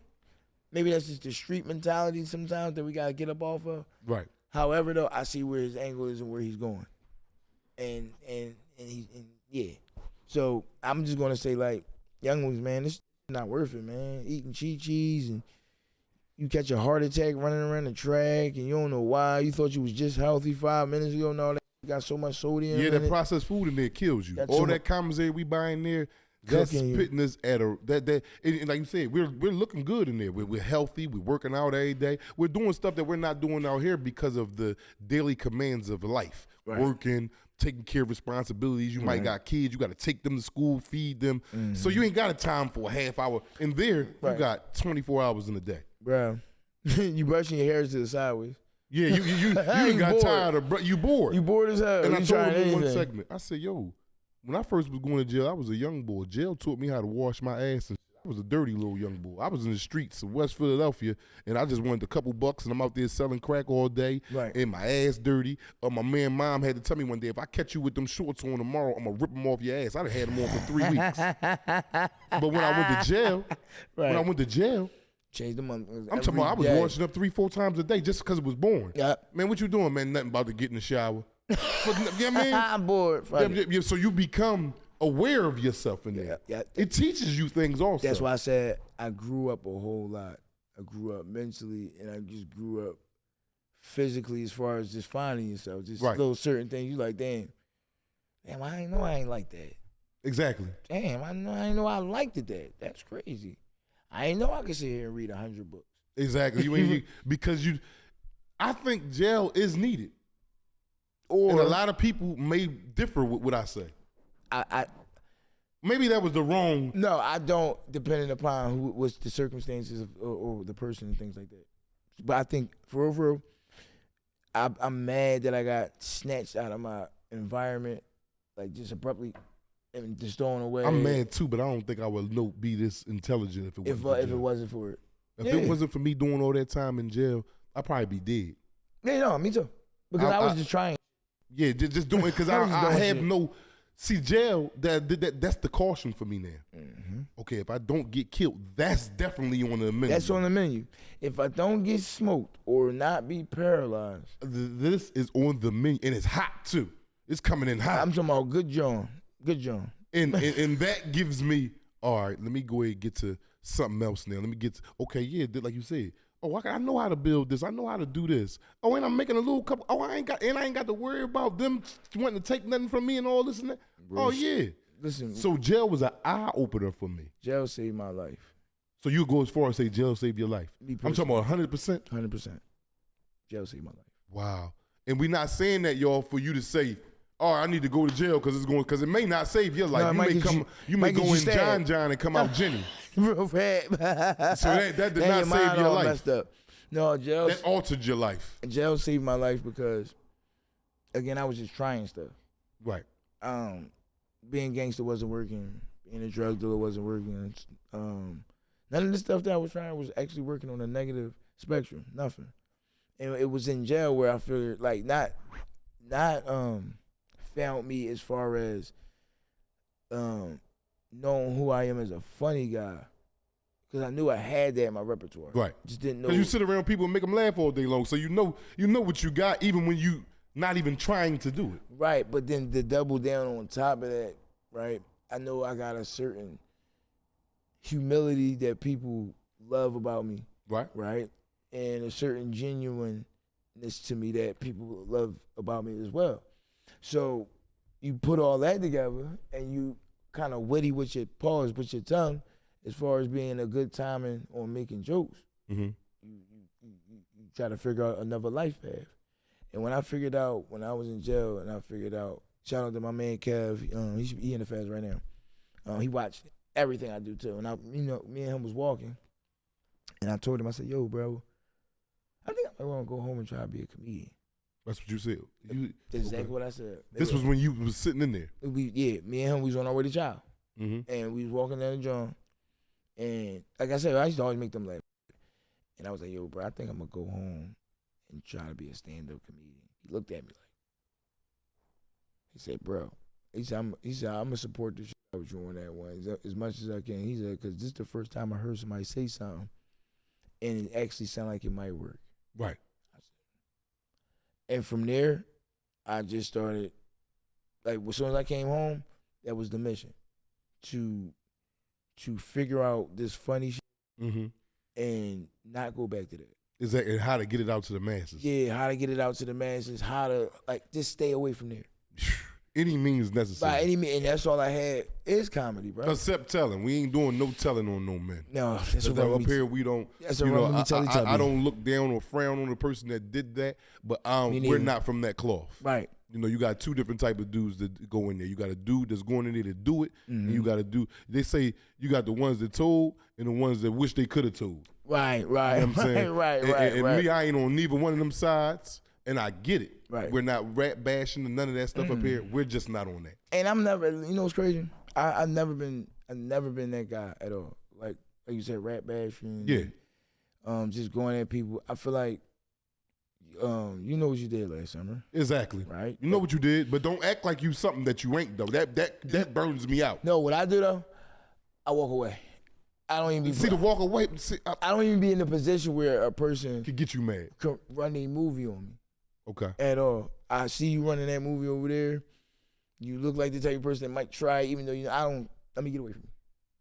Maybe that's just the street mentality sometimes that we got to get up off of. Right. However, though, I see where his angle is and where he's going. And yeah. So I'm just going to say, like, young ones, man, this is not worth it, man. Eating cheese and you catch a heart attack running around the track and you don't know why. You thought you was just healthy 5 minutes ago and all that. You got so much sodium in it. That processed food in there kills you. All that commissary we buy in there, that's putting us at a and like you said, we're looking good in there. We're healthy. We're working out every day. We're doing stuff that we're not doing out here because of the daily commands of life. Right. Working, taking care of responsibilities. You might got kids. You got to take them to school, feed them. Mm-hmm. So you ain't got a time for a half hour. In there, you got 24 hours in a day. Bro, you brushing your hair to the sideways. Yeah, you got tired of you bored. You bored as hell. And I told him in one segment, I said, yo, when I first was going to jail, I was a young boy. Jail taught me how to wash my ass. And I was a dirty little young boy. I was in the streets of West Philadelphia, and I just wanted a couple bucks, and I'm out there selling crack all day, and my ass dirty. My mom had to tell me one day, if I catch you with them shorts on tomorrow, I'm going to rip them off your ass. I'd have had them on for 3 weeks. But when I went to jail, changed them. I'm talking about I was washing up 3-4 times a day just because it was boring. Yeah. Man, what you doing, man? Nothing about to get in the shower. You know what I mean? I'm bored. So you become aware of yourself in there. Yeah. It teaches you things also. That's why I said I grew up a whole lot. I grew up mentally, and I just grew up physically as far as just finding yourself. Just little certain things. You like, damn, I ain't know I ain't like that. Exactly. Damn, I ain't know I liked it that. That's crazy. I ain't know I could sit here and read 100 books. Exactly. I think jail is needed. And a lot of people may differ with what I say. Maybe that was the wrong. No, I don't, depending upon what's the circumstances or the person and things like that. But I think, for real, I'm mad that I got snatched out of my environment, like just abruptly and just thrown away. I'm mad too, but I don't think I would be this intelligent if it wasn't for it. If it wasn't for me doing all that time in jail, I'd probably be dead. Yeah, no, me too. Because I was just trying. Yeah, just doing it because I have no. See, jail, that's the caution for me now. Mm-hmm. Okay, if I don't get killed, that's definitely on the menu. That's on the menu. If I don't get smoked or not be paralyzed. This is on the menu, and it's hot too. It's coming in hot. I'm talking about good John. Good John. And that gives me, all right, let me go ahead and get to something else now. Let me get to, okay, yeah, like you said. Oh, I know how to build this. I know how to do this. Oh, and I'm making a little couple. Oh, I ain't got to worry about them wanting to take nothing from me and all this and that. Bro, oh, yeah. Listen. So jail was an eye opener for me. Jail saved my life. So you go as far as say jail saved your life? I'm talking about 100%? 100%. Jail saved my life. Wow. And we're not saying that, y'all, for you to say, oh, I need to go to jail because it may not save your life. No, you may go in John and come out Jenny. Real bad. So that did not save your life. Messed up. No, jail. That altered your life. Jail saved my life because, again, I was just trying stuff. Right. Being gangster wasn't working. Being a drug dealer wasn't working. None of the stuff that I was trying was actually working on a negative spectrum. Nothing. And it was in jail where I figured like not found me as far as knowing who I am as a funny guy. Because I knew I had that in my repertoire. Right. Just didn't know. Because you sit around people and make them laugh all day long. So you know what you got even when you not even trying to do it. Right. But then to double down on top of that, right, I know I got a certain humility that people love about me. Right. Right. And a certain genuineness to me that people love about me as well. So you put all that together and you kind of witty with your paws, with your tongue, as far as being a good timing on making jokes. Mm-hmm. You try to figure out another life path. And when I figured out, when I was in jail, and I figured out, shout out to my man Kev, he in the fast right now. He watched everything I do too. And me and him was walking, and I told him, I said, yo, bro, I think I want to go home and try to be a comedian. That's what you said. That's exactly what I said. This was when you was sitting in there. Me and him, we was on our way to trial. Mm-hmm. And we was walking down the joint. And like I said, I used to always make them laugh. And I was like, yo, bro, I think I'm going to go home and try to be a stand-up comedian. He looked at me like, he said, bro, he said, I'm going to support the shit with you on that one as much as I can. He said, because this is the first time I heard somebody say something and it actually sounded like it might work. Right. And from there, I just started, like, as soon as I came home, that was the mission. To figure out this funny shit mm-hmm. and not go back to that. Is that and how to get it out to the masses? Yeah, how to get it out to the masses, how to, like, just stay away from there. Any means necessary. By any means, and that's all I had is comedy, bro. Except telling. We ain't doing no telling on no men. No, that's what up here we don't. That's what we tell each other. I don't look down or frown on the person that did that, but we're not from that cloth. Right. You got two different type of dudes that go in there. You got a dude that's going in there to do it, mm-hmm. and you got they say you got the ones that told and the ones that wish they could have told. Right. You know what I'm saying? Right. And me, I ain't on neither one of them sides, and I get it. Right. We're not rap bashing and none of that stuff up here. We're just not on that. And I'm never, what's crazy? I've never been that guy at all. Like you said, rap bashing. Yeah. Just going at people. I feel like, you know what you did last summer. Exactly. Right. You know what you did, but don't act like you something that you ain't though. That burns me out. No, what I do though, I walk away. I don't even be walk away. I don't even be in a position where a person could get you mad. Could run a movie on me. Okay. At all. I see you running that movie over there. You look like the type of person that might try, even though let me get away from you.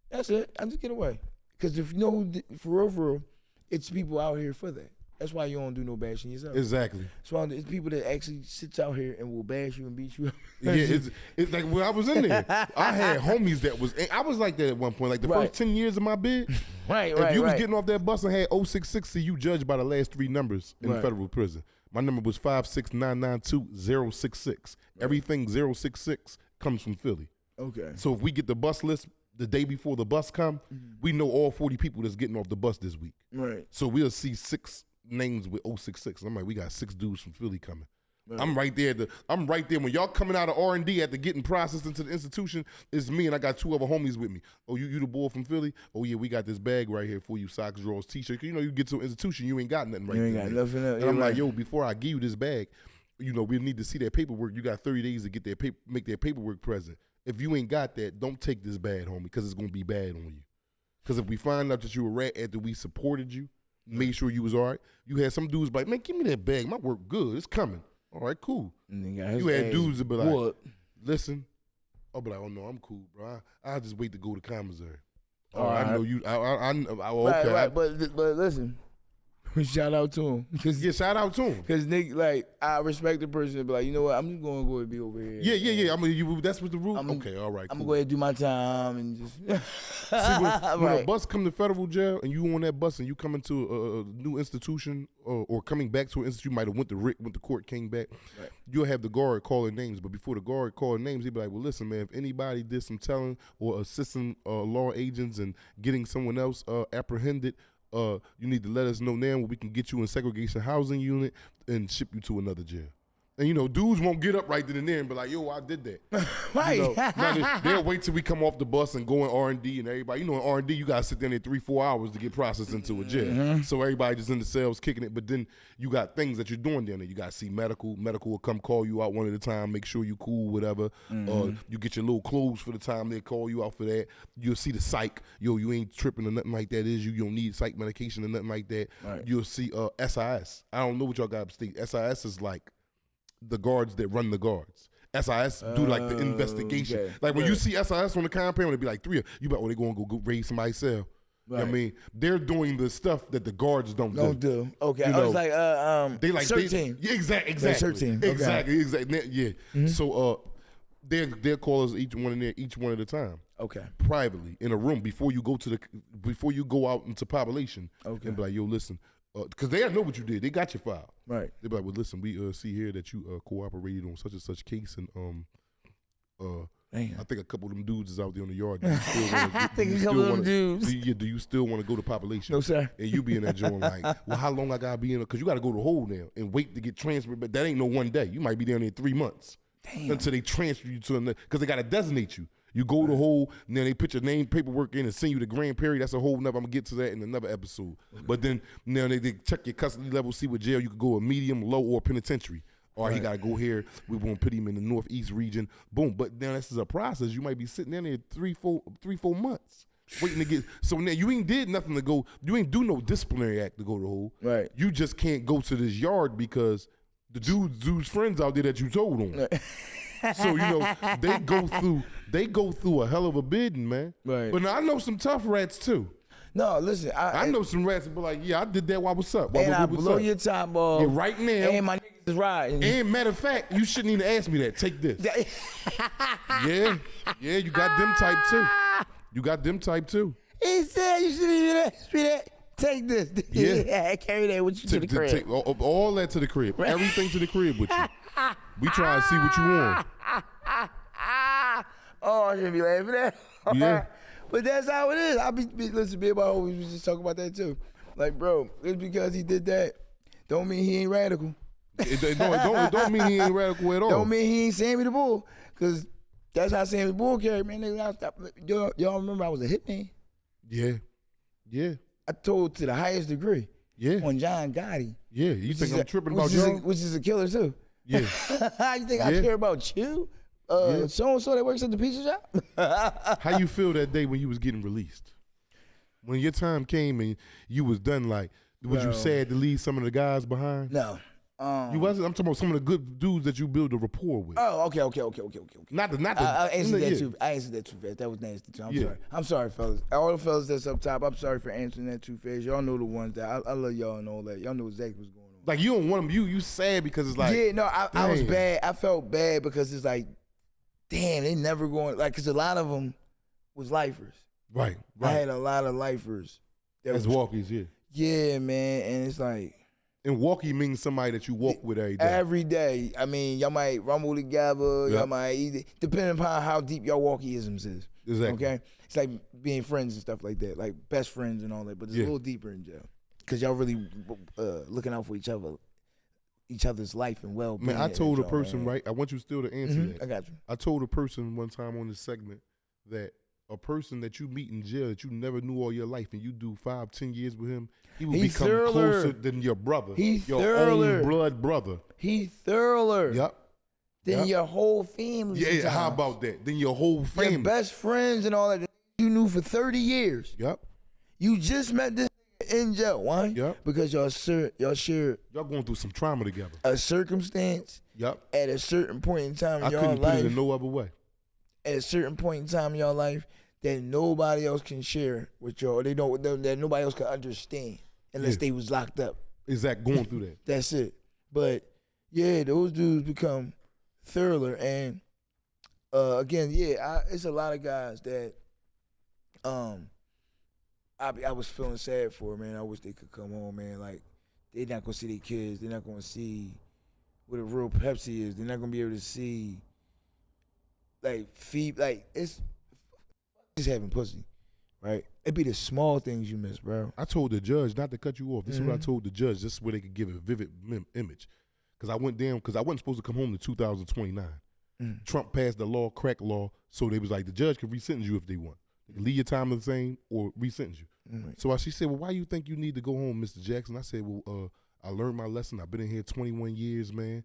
That's it. I just get away. Because if you know, for real, it's people out here for that. That's why you don't do no bashing yourself. Exactly. So it's people that actually sits out here and will bash you and beat you up. Yeah, it's like when I was in there, I had homies that I was like that at one point. Like the first 10 years of my bid. If you was getting off that bus and had 066, you judged by the last three numbers in federal prison. My number was 56992-066. Everything 066 comes from Philly. Okay. So if we get the bus list the day before the bus come, we know all 40 people that's getting off the bus this week. Right. So we'll see 6 names with 066. I'm like, we got 6 dudes from Philly coming. Right. I'm right there. I'm right there when y'all coming out of R&D after getting processed into the institution. It's me and I got 2 other homies with me. Oh, you the boy from Philly? Oh yeah, we got this bag right here for you, socks, drawers, t-shirt. You get to an institution, you ain't got nothing right there. You ain't got nothing else. And I'm like, yo, before I give you this bag, we need to see that paperwork. You got 30 days to get make that paperwork present. If you ain't got that, don't take this bad, homie, because it's gonna be bad on you. Because if we find out that you a rat after we supported you, made sure you was all right, you had some dudes like, man, give me that bag. My work good. It's coming. All right, cool. You had dudes that be like, listen. I'll be like, oh, no, I'm cool, bro. I'll just wait to go to commissary. All right. I know you. Okay. Right. But listen, shout out to him. Yeah, shout out to him. Because, Nick, I respect the person to be like, you know what, I'm just going to go and be over here. Yeah. I mean, that's what the rule. Okay, all right, I'm cool. going to go ahead and do my time and just. See, when a bus come to federal jail and you on that bus and you come into a new institution or coming back to an institution, you might have went to court, came back, you'll have the guard calling names. But before the guard calling names, he'll be like, well, listen, man, if anybody did some telling or assisting law agents and getting someone else apprehended, you need to let us know now where we can get you in segregation housing unit and ship you to another jail. And, dudes won't get up right then and there and be like, yo, I did that. Right. Now they'll wait till we come off the bus and go in R&D and everybody. In R&D, you got to sit there there 3-4 hours to get processed into a jail. Mm-hmm. So everybody just in the cells kicking it. But then you got things that you're doing down there. You got to see medical. Medical will come call you out one at a time, make sure you cool, whatever. You get your little clothes for the time they call you out for that. You'll see the psych. Yo, you ain't tripping or nothing like that. You don't need psych medication or nothing like that. Right. You'll see SIS. I don't know what y'all got upstate. SIS is like the guards that run the guards. SIS do like the investigation. Okay. Like when you see SIS on the compound, it'd be like 3 of you. But they going to go raid somebody's cell. Right. You know what I mean, they're doing the stuff that the guards don't do. Okay, I was like, they like search team. Yeah, exactly. Search team. Okay. Exactly. Yeah. Mm-hmm. So they'll call us each one at a time. Okay. Privately in a room before you go out into population. Okay. And be like, yo, listen, because they know what you did. They got your file. Right. They be like, well, listen, we see here that you cooperated on such and such case, and I think a couple of them dudes is out there in the yard. I think a couple of them dudes. Do you still want to go to population? No, sir. And you be in that joint like, well, how long I gotta be in? Because you got to go to hold now and wait to get transferred. But that ain't no one day. You might be down there 3 months. Damn. Until they transfer you to another, because they got to designate you. You go to hold, and then they put your name, paperwork in, and send you to Grand Prairie. That's a whole nother. I'm gonna get to that in another episode. Okay. But then now they check your custody level, see what jail you could go, a medium, low, or penitentiary. Or he gotta go here. We won't put him in the northeast region. Boom. But now this is a process. You might be sitting down there 3-4 months waiting to get. So now you ain't did nothing to go. You ain't do no disciplinary act to go to hold. Right. You just can't go to this yard because the dude's friends out there that you told on. So they go through a hell of a bidding, man. Right. But now I know some tough rats too. No, listen. I know some rats that be like, yeah, I did that. What's up? And I blow your top off. Yeah, right now. And my niggas is riding. And matter of fact, you shouldn't even ask me that. Take this. Yeah, you got them type too. You got them type too. He said you shouldn't even ask me that. Take this. Yeah, carry that with you to the crib. Take all that to the crib. Everything to the crib with you. We try to see what you want. Oh, I shouldn't be laughing at that. Yeah. But that's how it is. Listen, Big Boy always was just talking about that too. Like, bro, just because he did that, don't mean he ain't radical. It don't mean he ain't radical at all. Don't mean he ain't Sammy the Bull. Because that's how Sammy the Bull carried, man. Y'all remember I was a hitman? Yeah. I told to the highest degree. Yeah. On John Gotti. Yeah, you think I'm tripping about you? Which is a killer too. Yeah. You think I care about you? So-and-so that works at the pizza shop? How you feel that day when you was getting released? When your time came and you was done, like, was you sad to leave some of the guys behind? No. You wasn't? I'm talking about some of the good dudes that you build a rapport with. Oh, okay. Not the. I answered that too. I answered that too fast. That was nasty too. Sorry. I'm sorry, fellas. All the fellas that's up top, I'm sorry for answering that too fast. Y'all know the ones that I love y'all and all that. Y'all know exactly what's going on. Like you don't want them. You sad because it's like. Yeah, no, I was bad. I felt bad because it's like, damn, they never going, like, because a lot of them was lifers. Right. I had a lot of lifers. As walkies, yeah. Yeah, man, and it's like. And walkie means somebody that you walk with every day. Every day. I mean, y'all might rumble together. Y'all might eat, depending upon how deep your walkie-isms is. Exactly. Okay? It's like being friends and stuff like that, like best friends and all that, but it's a little deeper in jail. Because y'all really looking out for each other's life and well-being. Man, I told a person, right? I want you still to answer that. I got you. I told a person one time on this segment that a person that you meet in jail that you never knew all your life and you do 5-10 years with him, he will become closer than your brother. Your own blood brother. He's thorough. Yep. Than your whole family. Yeah, how about that? Then your whole family. Your best friends and all that you knew for 30 years. Yep. You just met this in jail. Why? Yep. Because y'all shared. Y'all going through some trauma together. A circumstance. Yep. At a certain point in time in your life. I couldn't put it in no other way. At a certain point in time in your life that nobody else can share with y'all. They don't, that nobody else can understand unless they was locked up. Exactly, going through that. That's it. But yeah, those dudes become thorough. And again, it's a lot of guys that I was feeling sad for, man. I wish they could come home, man. Like, they're not gonna see their kids. They're not gonna see what a real Pepsi is. They're not gonna be able to see it's just having pussy, right? It be the small things you miss, bro. I told the judge not to cut you off. This is what I told the judge. This is where they could give a vivid image. Because I went down, because I wasn't supposed to come home to 2029. Trump passed the law, crack law, so they was like, the judge can resentence you if they want. They can leave your time the same or resentence you. So she said, well, why you think you need to go home, Mr. Jackson? I said, well, I learned my lesson. I've been in here 21 years, man.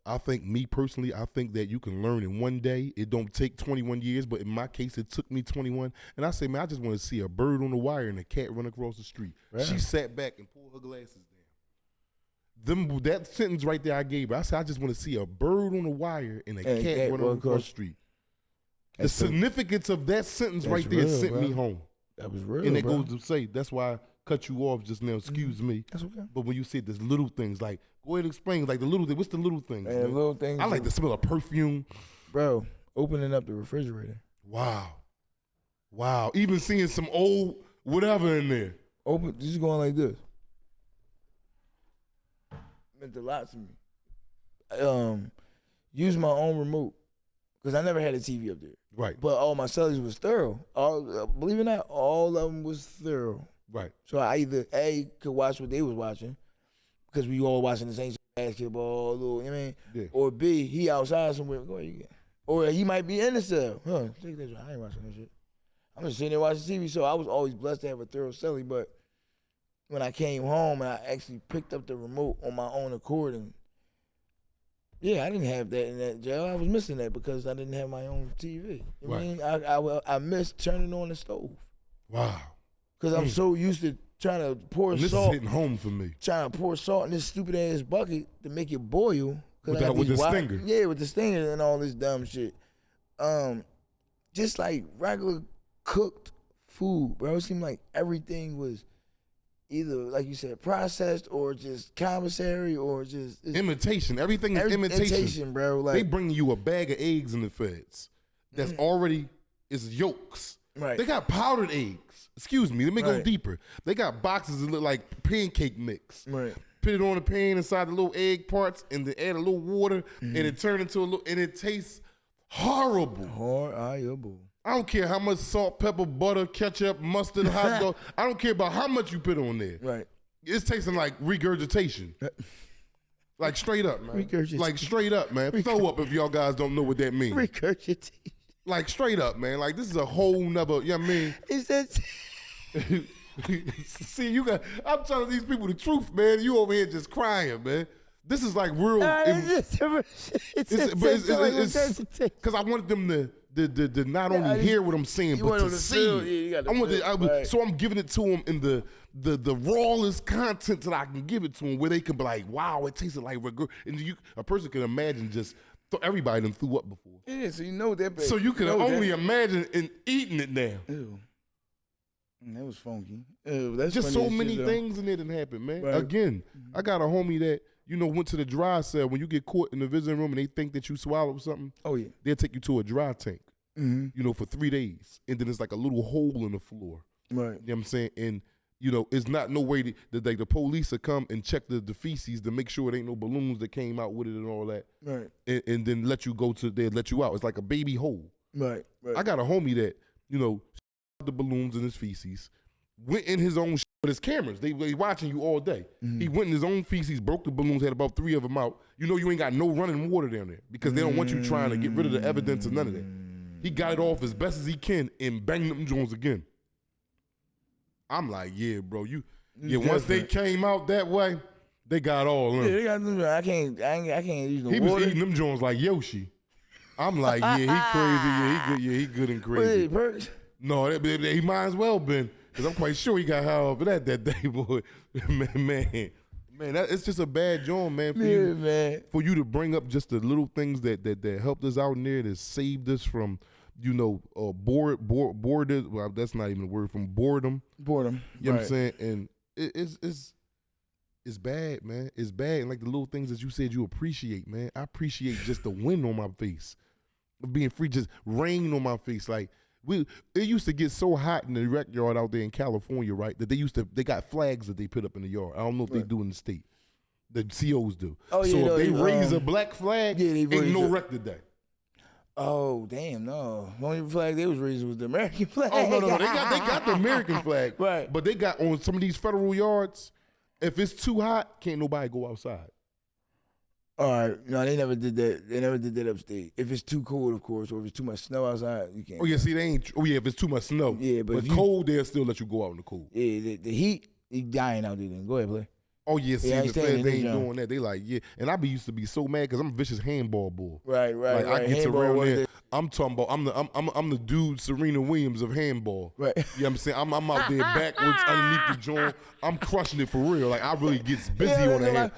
I think, me personally, I think that you can learn in one day. It don't take 21 years, but in my case, it took me 21. And I say, man, I just want to see a bird on the wire and a cat run across the street. Right. She sat back and pulled her glasses down. That sentence right there I gave her. I said, I just want to see a bird on a wire and a cat running across the street. The significance of that sentence right there sent me home. That was real, and it goes to say, that's why I cut you off just now. Excuse me. That's okay. But when you said there's little things, like, go ahead and explain, like the little thing. What's the little things? Man, the little things. I like the smell of perfume. Bro, opening up the refrigerator. Wow. Even seeing some old whatever in there. Just going like this. Meant a lot to me. Use my own remote. Because I never had a TV up there. Right. But all my cellies was thorough. Believe it or not, all of them was thorough. Right. So I either A, could watch what they was watching, because we all watching the same basketball, you know what I mean? Yeah. Or B, he outside somewhere. Go ahead, you get. Or he might be in the cell. Take that. I ain't watching that shit. I'm just sitting there watching TV. So I was always blessed to have a thorough celly. But when I came home and I actually picked up the remote on my own accord, and yeah, I didn't have that in that jail. I was missing that because I didn't have my own TV. You know what I mean? I missed turning on the stove. Wow. Because I'm so used to trying to pour this salt. This is hitting home for me. Trying to pour salt in this stupid ass bucket to make it boil. With the stinger. Yeah, with the stinger and all this dumb shit. Just like regular cooked food, bro. It seemed like everything was either, like you said, processed or just commissary or just imitation. Everything is imitation, bro. Like, they bring you a bag of eggs in the feds that's already is yolks. Right. They got powdered eggs. Excuse me. Let me go deeper. They got boxes that look like pancake mix. Right. Put it on the pan inside the little egg parts and then add a little water and it turned into a little, and it tastes horrible. Horrible. I don't care how much salt, pepper, butter, ketchup, mustard, hot dog. I don't care about how much you put on there. Right. It's tasting like regurgitation. Like straight up, man. Regurgitation. Like straight up, man. Throw up if y'all guys don't know what that means. Regurgitation. Like straight up, man. Like this is a whole nother, you know what I mean? Is that... See, I'm telling these people the truth, man. You over here just crying, man. This is like real. Because I wanted them to not only hear what I'm saying, but to see. So I'm giving it to them in the rawest content that I can give it to them, where they can be like, wow, it tasted like and a person can imagine just everybody done threw up before. Yeah, so you know that. Baby. So you can only imagine and eating it now. Ew. That was funky. That's just so many things in there that happened, man. Right. Again, I got a homie that, went to the dry cell. When you get caught in the visiting room and they think that you swallowed something, they'll take you to a dry tank, for 3 days. And then it's like a little hole in the floor. Right. You know what I'm saying? And, it's not no way that the police will come and check the feces to make sure it ain't no balloons that came out with it and all that. Right. And then let you let you out. It's like a baby hole. Right. I got a homie that, the balloons in his feces, went in his own with his cameras. They watching you all day. He went in his own feces, broke the balloons, had about 3 of them out. You ain't got no running water down there because they don't want you trying to get rid of the evidence or none of that. He got it off as best as he can and banged them Jones again. I'm like, yeah, bro, once they came out that way, they got all in. Yeah, they got them. I can't use no water. He was eating them Jones like Yoshi. I'm like, yeah, he crazy. Yeah, he good and crazy. Wait, no, he might as well been, because I'm quite sure he got high off of that day, boy. man, it's just a bad joint, man. For you to bring up just the little things that helped us out in there, that saved us from, bored. Well, that's not even a word, from boredom. Boredom. You know what I'm saying? And it's bad, man. It's bad. And like the little things that you said you appreciate, man. I appreciate just the wind on my face, being free, just rain on my face, like. It used to get so hot in the rec yard out there in California, right? That they got flags that they put up in the yard. I don't know if they do in the state. The COs do. Oh, yeah, so if they raise a black flag, ain't no wreck today. Oh, damn, no. The only flag they was raising was the American flag. Oh, no. They got the American flag. Right. But they got on some of these federal yards, if it's too hot, can't nobody go outside. All right. No, they never did that. They never did that upstate. If it's too cold, of course, or if it's too much snow outside, you can't. Oh, yeah, see, they ain't. Oh, yeah, if it's too much snow. Yeah, but cold, they'll still let you go out in the cold. Yeah, the heat, you dying out there then. Go ahead, play. Oh yeah, see, the feds, they ain't doing that. They like, yeah, and I used to be so mad because I'm a vicious handball boy. Right. Like I get around there. I'm talking about I'm the dude Serena Williams of handball. Right. You know what I'm saying? I'm out there backwards underneath the joint. I'm crushing it for real. Like I really gets busy on the hand.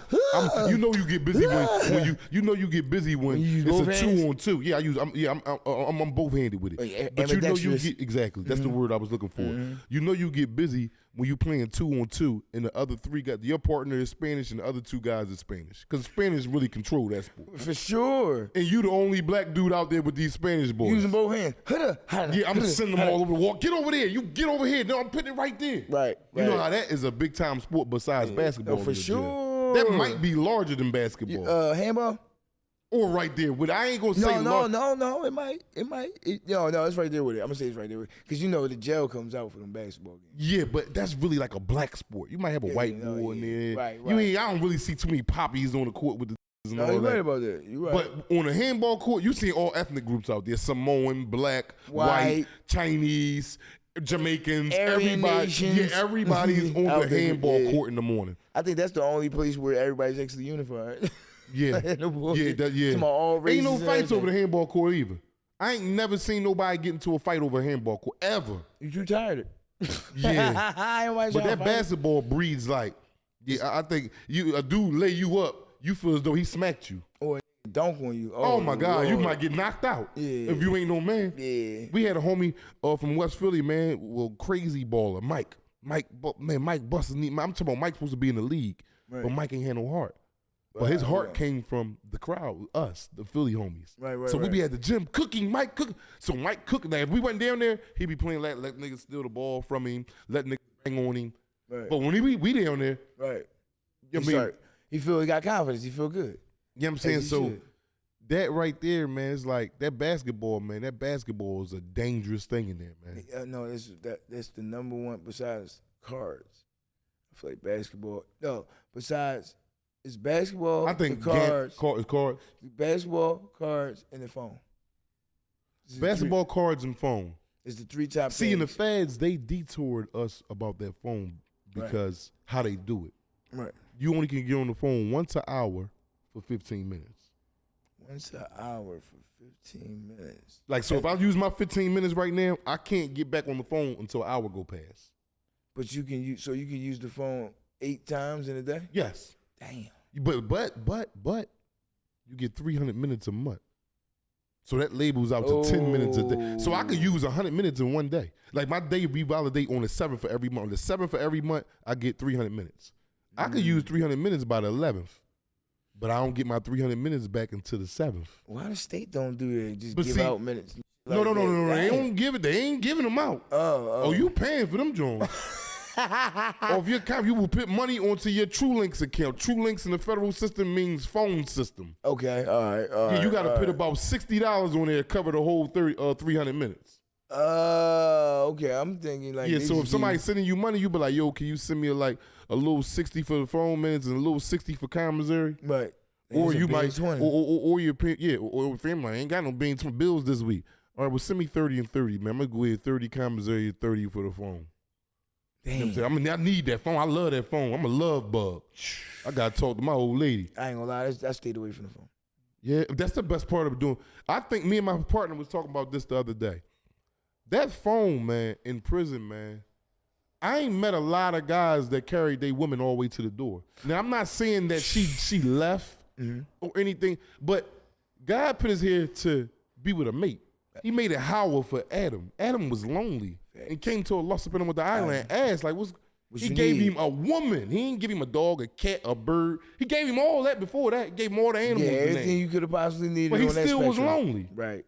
You know you get busy when you get busy when it's a 2-on-2. Yeah, I'm both handed with it. But you know you get exactly. That's the word I was looking for. You know you get busy when you playing 2-on-2 and the other 3 guys, your partner is Spanish and the other 2 guys are Spanish. Because Spanish really control that sport. For sure. And you the only black dude out there with these Spanish boys. Using both hands. Yeah, I'm sending them all over the wall. Get over there. You get over here. No, I'm putting it right there. Right. You know how that is a big time sport besides basketball. For sure. That might be larger than basketball. Handball? Or right there with it. I ain't gonna say no. It might. No, it's right there with it. I'm gonna say it's right there with it. Because you know the gel comes out for them basketball games. Yeah, but that's really like a black sport. You might have a white boy in there. Right. I don't really see too many poppies on the court with the and all you're that. right about that. You're right. But on a handball court, you see all ethnic groups out there: Samoan, black, white, Chinese, Jamaicans, everybody's on the handball court in the morning. I think that's the only place where everybody's actually unified. Yeah. Ain't no fights over the handball court either. I ain't never seen nobody get into a fight over a handball court ever. You too tired? Yeah. But that basketball breeds like, I think a dude lay you up, you feel as though he smacked you. Or dunk on you. Oh my God, Lord. You might get knocked out if you ain't no man. Yeah. We had a homie from West Philly, man, crazy baller, Mike. Mike busting knee. I'm talking about Mike supposed to be in the league, but Mike ain't had no heart. But his heart came from the crowd, us, the Philly homies. Right. So we be at the gym cooking, Mike cooking. So Mike cooking. Like if we went down there, he be playing, let niggas steal the ball from him, let niggas bang on him. Right. But when we down there, he feel he got confidence. He feel good. You know what I'm saying? So that right there, man, it's like that basketball, man. That basketball is a dangerous thing in there, man. No, that's the number one besides cards. I feel like basketball. No, besides. It's basketball, I think cards. Cards. Basketball, cards, and the phone. Basketball, cards, and phone. It's the 3 top See, in the feds, they detoured us about that phone because how they do it. Right. You only can get on the phone once an hour for 15 minutes. Once an hour for 15 minutes. Like, so if I use my 15 minutes right now, I can't get back on the phone until an hour go past. But you can use the phone 8 times in a day? Yes. Damn. But you get 300 minutes a month. So that labels out to 10 minutes a day. So I could use 100 minutes in one day. Like my day revalidate on the 7th for every month. On the 7th for every month, I get 300 minutes. I could use 300 minutes by the 11th. But I don't get my 300 minutes back until the 7th. Why the state don't do that? Just give out minutes. No. They don't give it. They ain't giving them out. Oh, you paying for them, Jones. Or if your account, you will put money onto your TrueLinks account. TrueLinks in the federal system means phone system. Okay, all right. You got to put about $60 on there to cover the whole 300 minutes. Okay. I'm thinking like so if somebody's sending you money, you be like, yo, can you send me a little 60 for the phone minutes and a little 60 for commissary? Right. Or you might, or your or family ain't got no beans from bills this week. All right, well send me 30 and 30, man. I'm gonna go ahead 30 commissary, 30 for the phone. Damn. You know I need that phone. I love that phone. I'm a love bug. I gotta talk to my old lady. I ain't gonna lie, I stayed away from the phone. Yeah, that's the best part of doing. I think me and my partner was talking about this the other day. That phone, man, in prison, man. I ain't met a lot of guys that carried their women all the way to the door. Now I'm not saying that she left or anything, but God put us here to be with a mate. He made it Howard for Adam. Adam was lonely and came to a lost up in him with the island. Asked like, he gave him a woman. He didn't give him a dog, a cat, a bird. He gave him all that before that. He gave him all the animals. Yeah, everything you could have possibly needed. But he still was lonely. Right.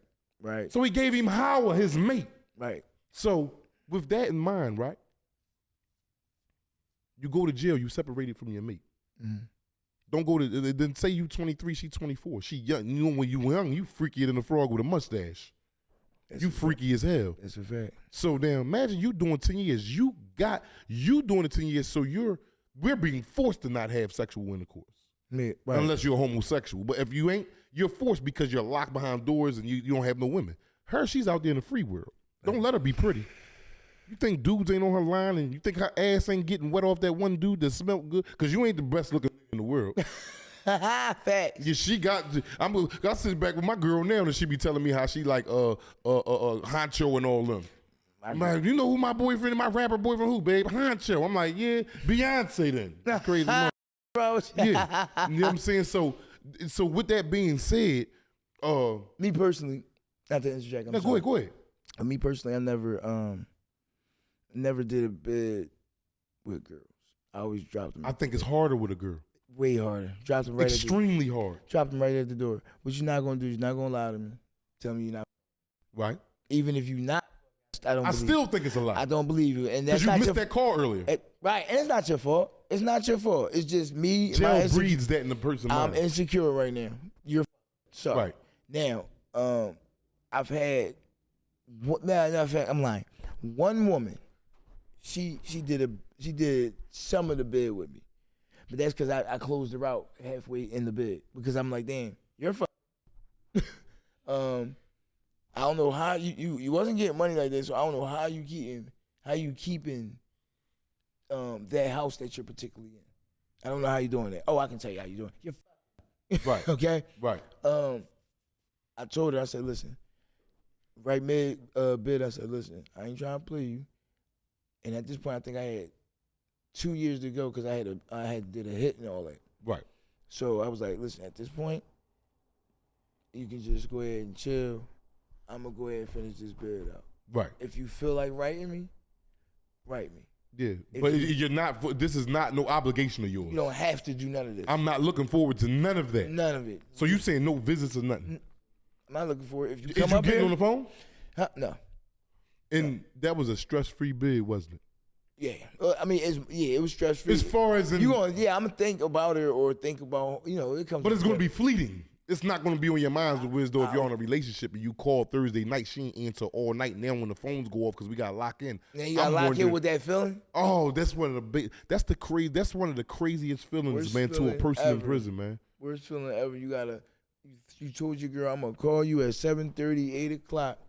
So he gave him Howard, his mate. Right. So with that in mind, right? You go to jail, you separated from your mate. Mm-hmm. Don't go to, then say you 23, she 24. She young. You know when you young, you freakier than a frog with a mustache. You freaky as hell. That's a fact. So now imagine you doing 10 years. You doing it 10 years, so we're being forced to not have sexual intercourse. Yeah, right. Unless you're homosexual. But if you ain't, you're forced because you're locked behind doors and you don't have no women. She's out there in the free world. Don't let her be pretty. You think dudes ain't on her line, and you think her ass ain't getting wet off that one dude that smelled good? Because you ain't the best looking in the world. Facts. Yeah, she got. I sit back with my girl now, and she be telling me how she like Honcho and all them. I'm like, you know who my boyfriend and my rapper boyfriend who, babe? Honcho. I'm like, yeah, Beyonce then. That's crazy. Bro. Yeah, you know what I'm saying? So with that being said, me personally, not to interject. No, go ahead. Me personally, I never did a bid with girls. I always dropped them. I think it's harder with a girl. Way harder. Dropped them right. Extremely hard. Dropped them right at the door. What you're not gonna do? You're not gonna lie to me. Tell me you're not. Right. Even if you're not, I still think it's a lie. I don't believe you, and that's because you not missed that call earlier. Right, and it's not your fault. It's not your fault. It's just me. Jail breeds that in the person's mind. I'm insecure right now. You're sorry. Right. Now, I've had. Matter of fact, I'm lying. One woman, she did some of the bid with me, but that's because I closed her out halfway in the bid because I'm like, damn, you're fucking. I don't know how you wasn't getting money like this, so I don't know how you keeping that house that you're particularly in. I don't know how you doing that. Oh, I can tell you how you doing. You're right. Okay. Right. I told her, I said, listen, right mid bid, I said, listen, I ain't trying to play you. And at this point, I think I had 2 years to go because I had did a hit and all that. Right. So I was like, listen, at this point, you can just go ahead and chill. I'm gonna go ahead and finish this bid out. Right. If you feel like writing me, write me. Yeah, but you're not. This is not no obligation of yours. You don't have to do none of this. I'm not looking forward to none of that. None of it. So you saying no visits or nothing? I'm not looking for it. If you come up getting on the phone? No. And that was a stress-free bid, wasn't it? Yeah. I mean, it was stress-free. As far as I'm gonna think about it or think about, it comes. But it's gonna be fleeting. It's not gonna be on your minds with Wiz, though. If you're on a relationship and you call Thursday night, she ain't answer all night. Now when the phones go off because we gotta lock in. Now you gotta lock in with that feeling. Oh, that's one of the big. That's one of the craziest feelings, Worst man, to a person ever. in prison, man. Worst feeling ever. You told your girl, I'm gonna call you at 7:30, 8 o'clock.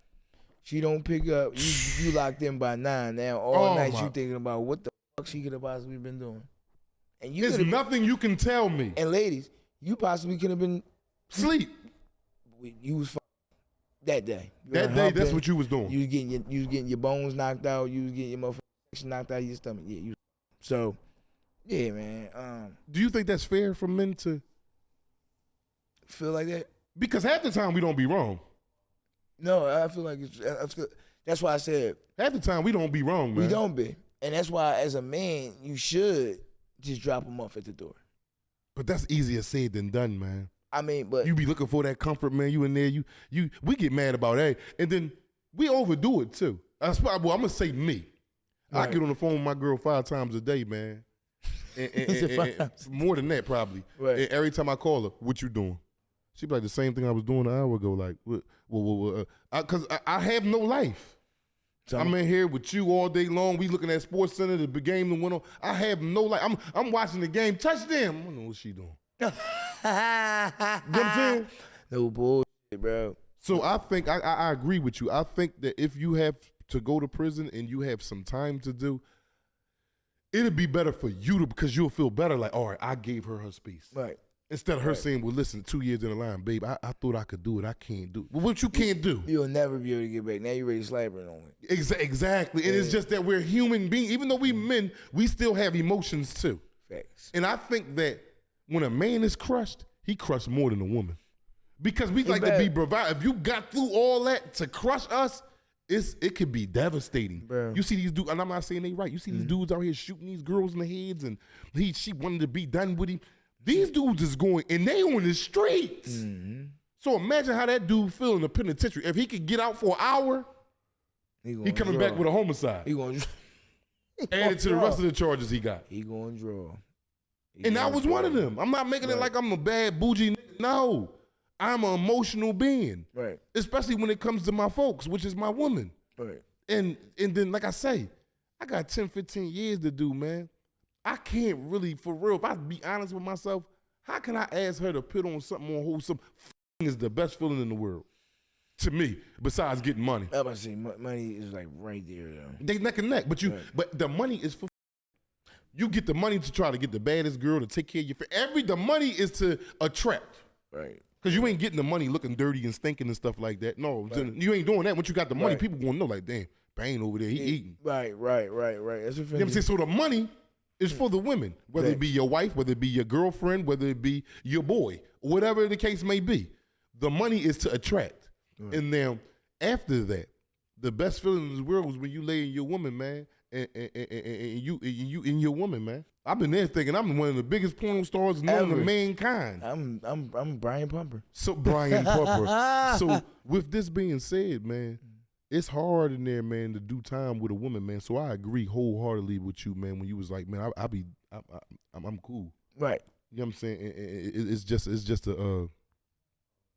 She don't pick up. You locked in by 9. Now all night you thinking about what the fuck she could have possibly been doing. And there's nothing you can tell me. And ladies, you possibly could have been sleep. You was that day. That's what you was doing. You was getting your bones knocked out. You was getting your motherfucking knocked out of your stomach. Yeah, so, yeah, man. Do you think that's fair for men to feel like that? Because half the time we don't be wrong. No, I feel like that's why I said half the time we don't be wrong, man. We don't be, and that's why as a man you should just drop them off at the door. But that's easier said than done, man. I mean, but you be looking for that comfort, man. You in there, we get mad about that, and then we overdo it too. I'm gonna say me. Right. I get on the phone with my girl 5 times a day, man. And more than that, probably. Right. And every time I call her, what you doing? She be like, the same thing I was doing an hour ago. Like, because I have no life. I'm in here with you all day long. We looking at Sports Center, the big game that went on. I have no life. I'm watching the game. Touchdown. I don't know what she doing. You know what I'm saying? No bullshit, bro. So I think I agree with you. I think that if you have to go to prison and you have some time to do, it'd be better for you because you'll feel better. Like, all right, I gave her space. Right. Instead of her saying, well, listen, 2 years in the line, babe, I thought I could do it. I can't do it. Well, what you can't do? You'll never be able to get back. Now you're ready to slap her on it. Exactly. And it's just that we're human beings. Even though we men, we still have emotions too. Facts. And I think that when a man is crushed, he crushed more than a woman. Because we like to be provided. If you got through all that to crush us, it could be devastating. Bro. You see these dudes, and I'm not saying they right. You see these dudes out here shooting these girls in the heads, and she wanted to be done with him. These dudes is going, and they on the streets. Mm-hmm. So imagine how that dude feel in the penitentiary. If he could get out for an hour, he coming back with a homicide. He going added to the rest of the charges he got. He going to draw. And I was one of them. I'm not making it like I'm a bad bougie nigga. No, I'm an emotional being. Right. Especially when it comes to my folks, which is my woman. Right. And then, like I say, I got 10, 15 years to do, man. I can't really, for real, if I be honest with myself, how can I ask her to put on something more wholesome? Is the best feeling in the world. To me, besides getting money. I'm about to say money is like right there though. They neck and neck, but but the money is for. You get the money to try to get the baddest girl to take care of you. The money is to attract. Right. Because you ain't getting the money looking dirty and stinking and stuff like that. No, you ain't doing that. Once you got the money, people gonna know like, damn, Bane over there, he eating. Right. That's what you know what I'm saying? So the money is for the women, whether it be your wife, whether it be your girlfriend, whether it be your boy, whatever the case may be. The money is to attract. Right. And then after that, the best feeling in the world was when you lay in your woman, man, and you in your woman, man. I've been there thinking I'm one of the biggest porno stars known to mankind. I'm Brian Pumper. So Brian Pumper. So with this being said, man, it's hard in there, man, to do time with a woman, man. So I agree wholeheartedly with you, man, when you was like, man, I'm cool. Right. You know what I'm saying? It's just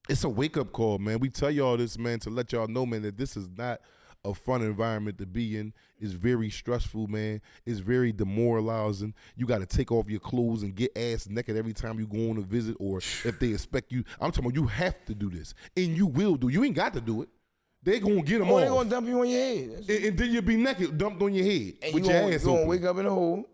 it's a wake-up call, man. We tell y'all this, man, to let y'all know, man, that this is not a fun environment to be in. It's very stressful, man. It's very demoralizing. You got to take off your clothes and get ass naked every time you go on a visit, or if they expect you. I'm talking about you have to do this, and you will do. You ain't got to do it. They gonna get them off. They gonna dump you on your head, and then you'll be naked, dumped on your head and with your ass open. You gonna wake up in a hole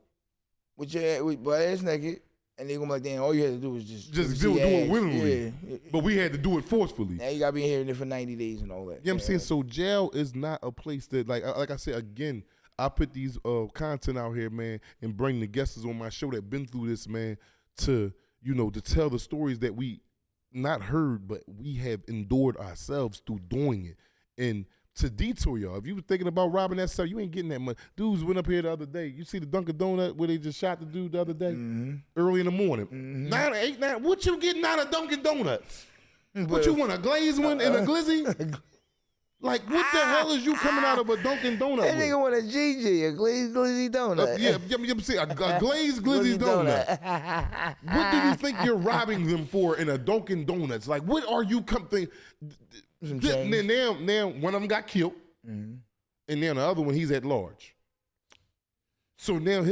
with your butt ass naked. And they gonna be like, damn, all you had to do was just do it willingly. Yeah. But we had to do it forcefully. Now you gotta be here for 90 days and all that. You know what I'm saying? So jail is not a place that, like I said, again, I put these content out here, man, and bring the guests on my show that been through this, man, to tell the stories that we not heard, but we have endured ourselves through doing it. And to detour y'all, if you were thinking about robbing that stuff, you ain't getting that money. Dudes went up here the other day. You see the Dunkin' Donut where they just shot the dude the other day? Early in the morning. 9 to 8, 9. What you getting out of Dunkin' Donuts? What you want, a glazed one and a glizzy? Like, what the hell is you coming out of a Dunkin' Donut That nigga want a GG, a glazed glizzy donut. I'm saying a glazed glizzy donut. What do you think you're robbing them for in a Dunkin' Donuts? Like, what are you coming? Now one of them got killed, and then the other one, he's at large. So now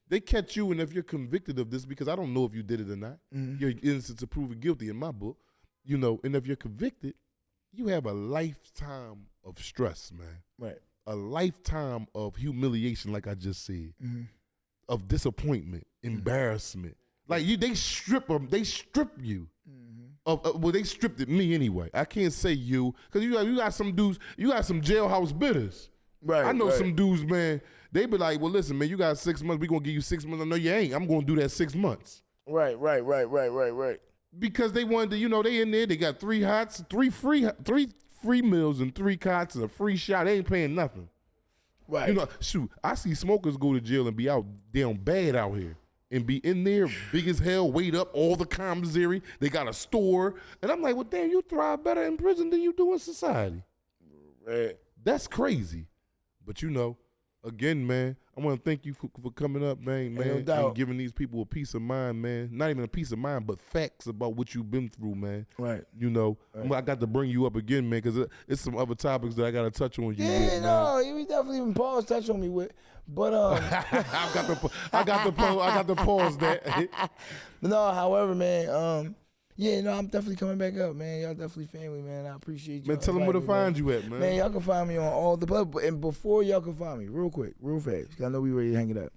they catch you, and if you're convicted of this, because I don't know if you did it or not, you're innocent to proven guilty in my book, and if you're convicted, you have a lifetime of stress, man. Right. A lifetime of humiliation, like I just said, of disappointment, embarrassment. Like they strip them, they strip you. Well, they stripped me anyway. I can't say you, because you got some dudes, you got some jailhouse bitters. Right. I know some dudes, man, they be like, well, listen, man, you got 6 months, we gonna give you 6 months. No, you ain't. I'm gonna do that 6 months. Right. Because they wanted to, they in there, they got 3 hots, 3 free meals and 3 cots and a free shot. They ain't paying nothing. Right. Shoot, I see smokers go to jail and be out down bad out here. And be in there, big as hell, wait up, all the commissary. They got a store. And I'm like, well, damn, you thrive better in prison than you do in society. Right. That's crazy. But again, man, I want to thank you for coming up, man, and giving these people a peace of mind, man. Not even a peace of mind, but facts about what you've been through, man. Right. I got to bring you up again, man, because it's some other topics that I got to touch on you with, you definitely even pause touch on me with. But I got to pause that. No, however, man, I'm definitely coming back up, man. Y'all definitely family, man. I appreciate you. Man, tell them where to find you at, man. Man, y'all can find me on all the and before y'all can find me, real quick, real fast, 'cause I know we ready to hang it up.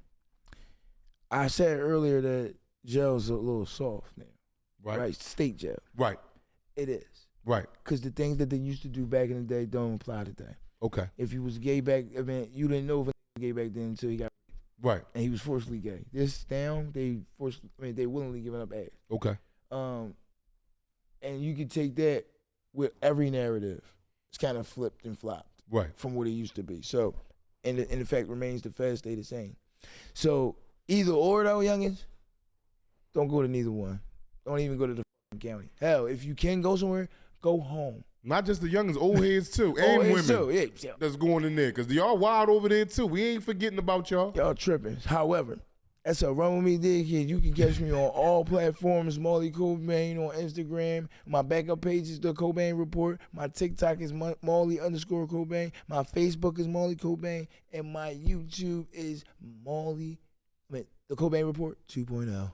I said earlier that jail's a little soft now. Right? State jail. Right. It is. Right. Because the things that they used to do back in the day don't apply today. Okay. If you was gay back, you didn't know if he was gay back then until he got right. And he was forcibly gay. This down, they willingly giving up ass. Okay. And you can take that with every narrative. It's kind of flipped and flopped. Right. From what it used to be. So, and the fact remains, the feds stay the same. So, either or though, youngins, don't go to neither one. Don't even go to the county. Hell, if you can go somewhere, go home. Not just the youngins, old heads too, and women too. Yeah. That's going in there, because y'all wild over there too. We ain't forgetting about y'all. Y'all tripping. However, that's a Run With Me Dig Kid. You can catch me on all platforms, Molly Cobain on Instagram. My backup page is The Cobain Report. My TikTok is Molly_Cobain. My Facebook is Molly Cobain. And my YouTube is The Cobain Report 2.0.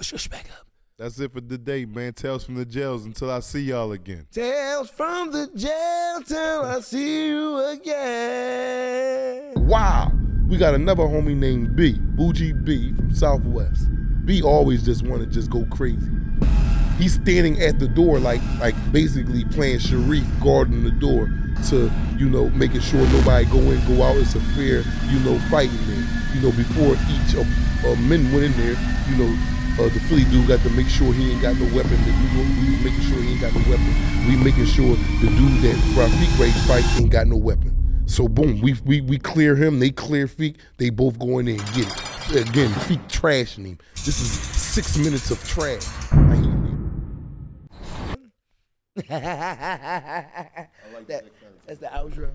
Shush, back up. That's it for today, man. Tales from the jails until I see y'all again. Tales from the jail till I see you again. Wow. We got another homie named B, Bougie B from Southwest. B always just want to just go crazy. He's standing at the door like basically playing Sharif, guarding the door to, making sure nobody go in, go out. It's a fair, fighting there. Before each men went in there, the Philly dude got to make sure he ain't got no weapon. We was making sure he ain't got no weapon. We making sure the dude that Rafiq Ray fight ain't got no weapon. So boom, we clear him, they clear Feek, they both go in there and get it. Again, Feek trashing him. This is 6 minutes of trash. I hate it. That's the outro.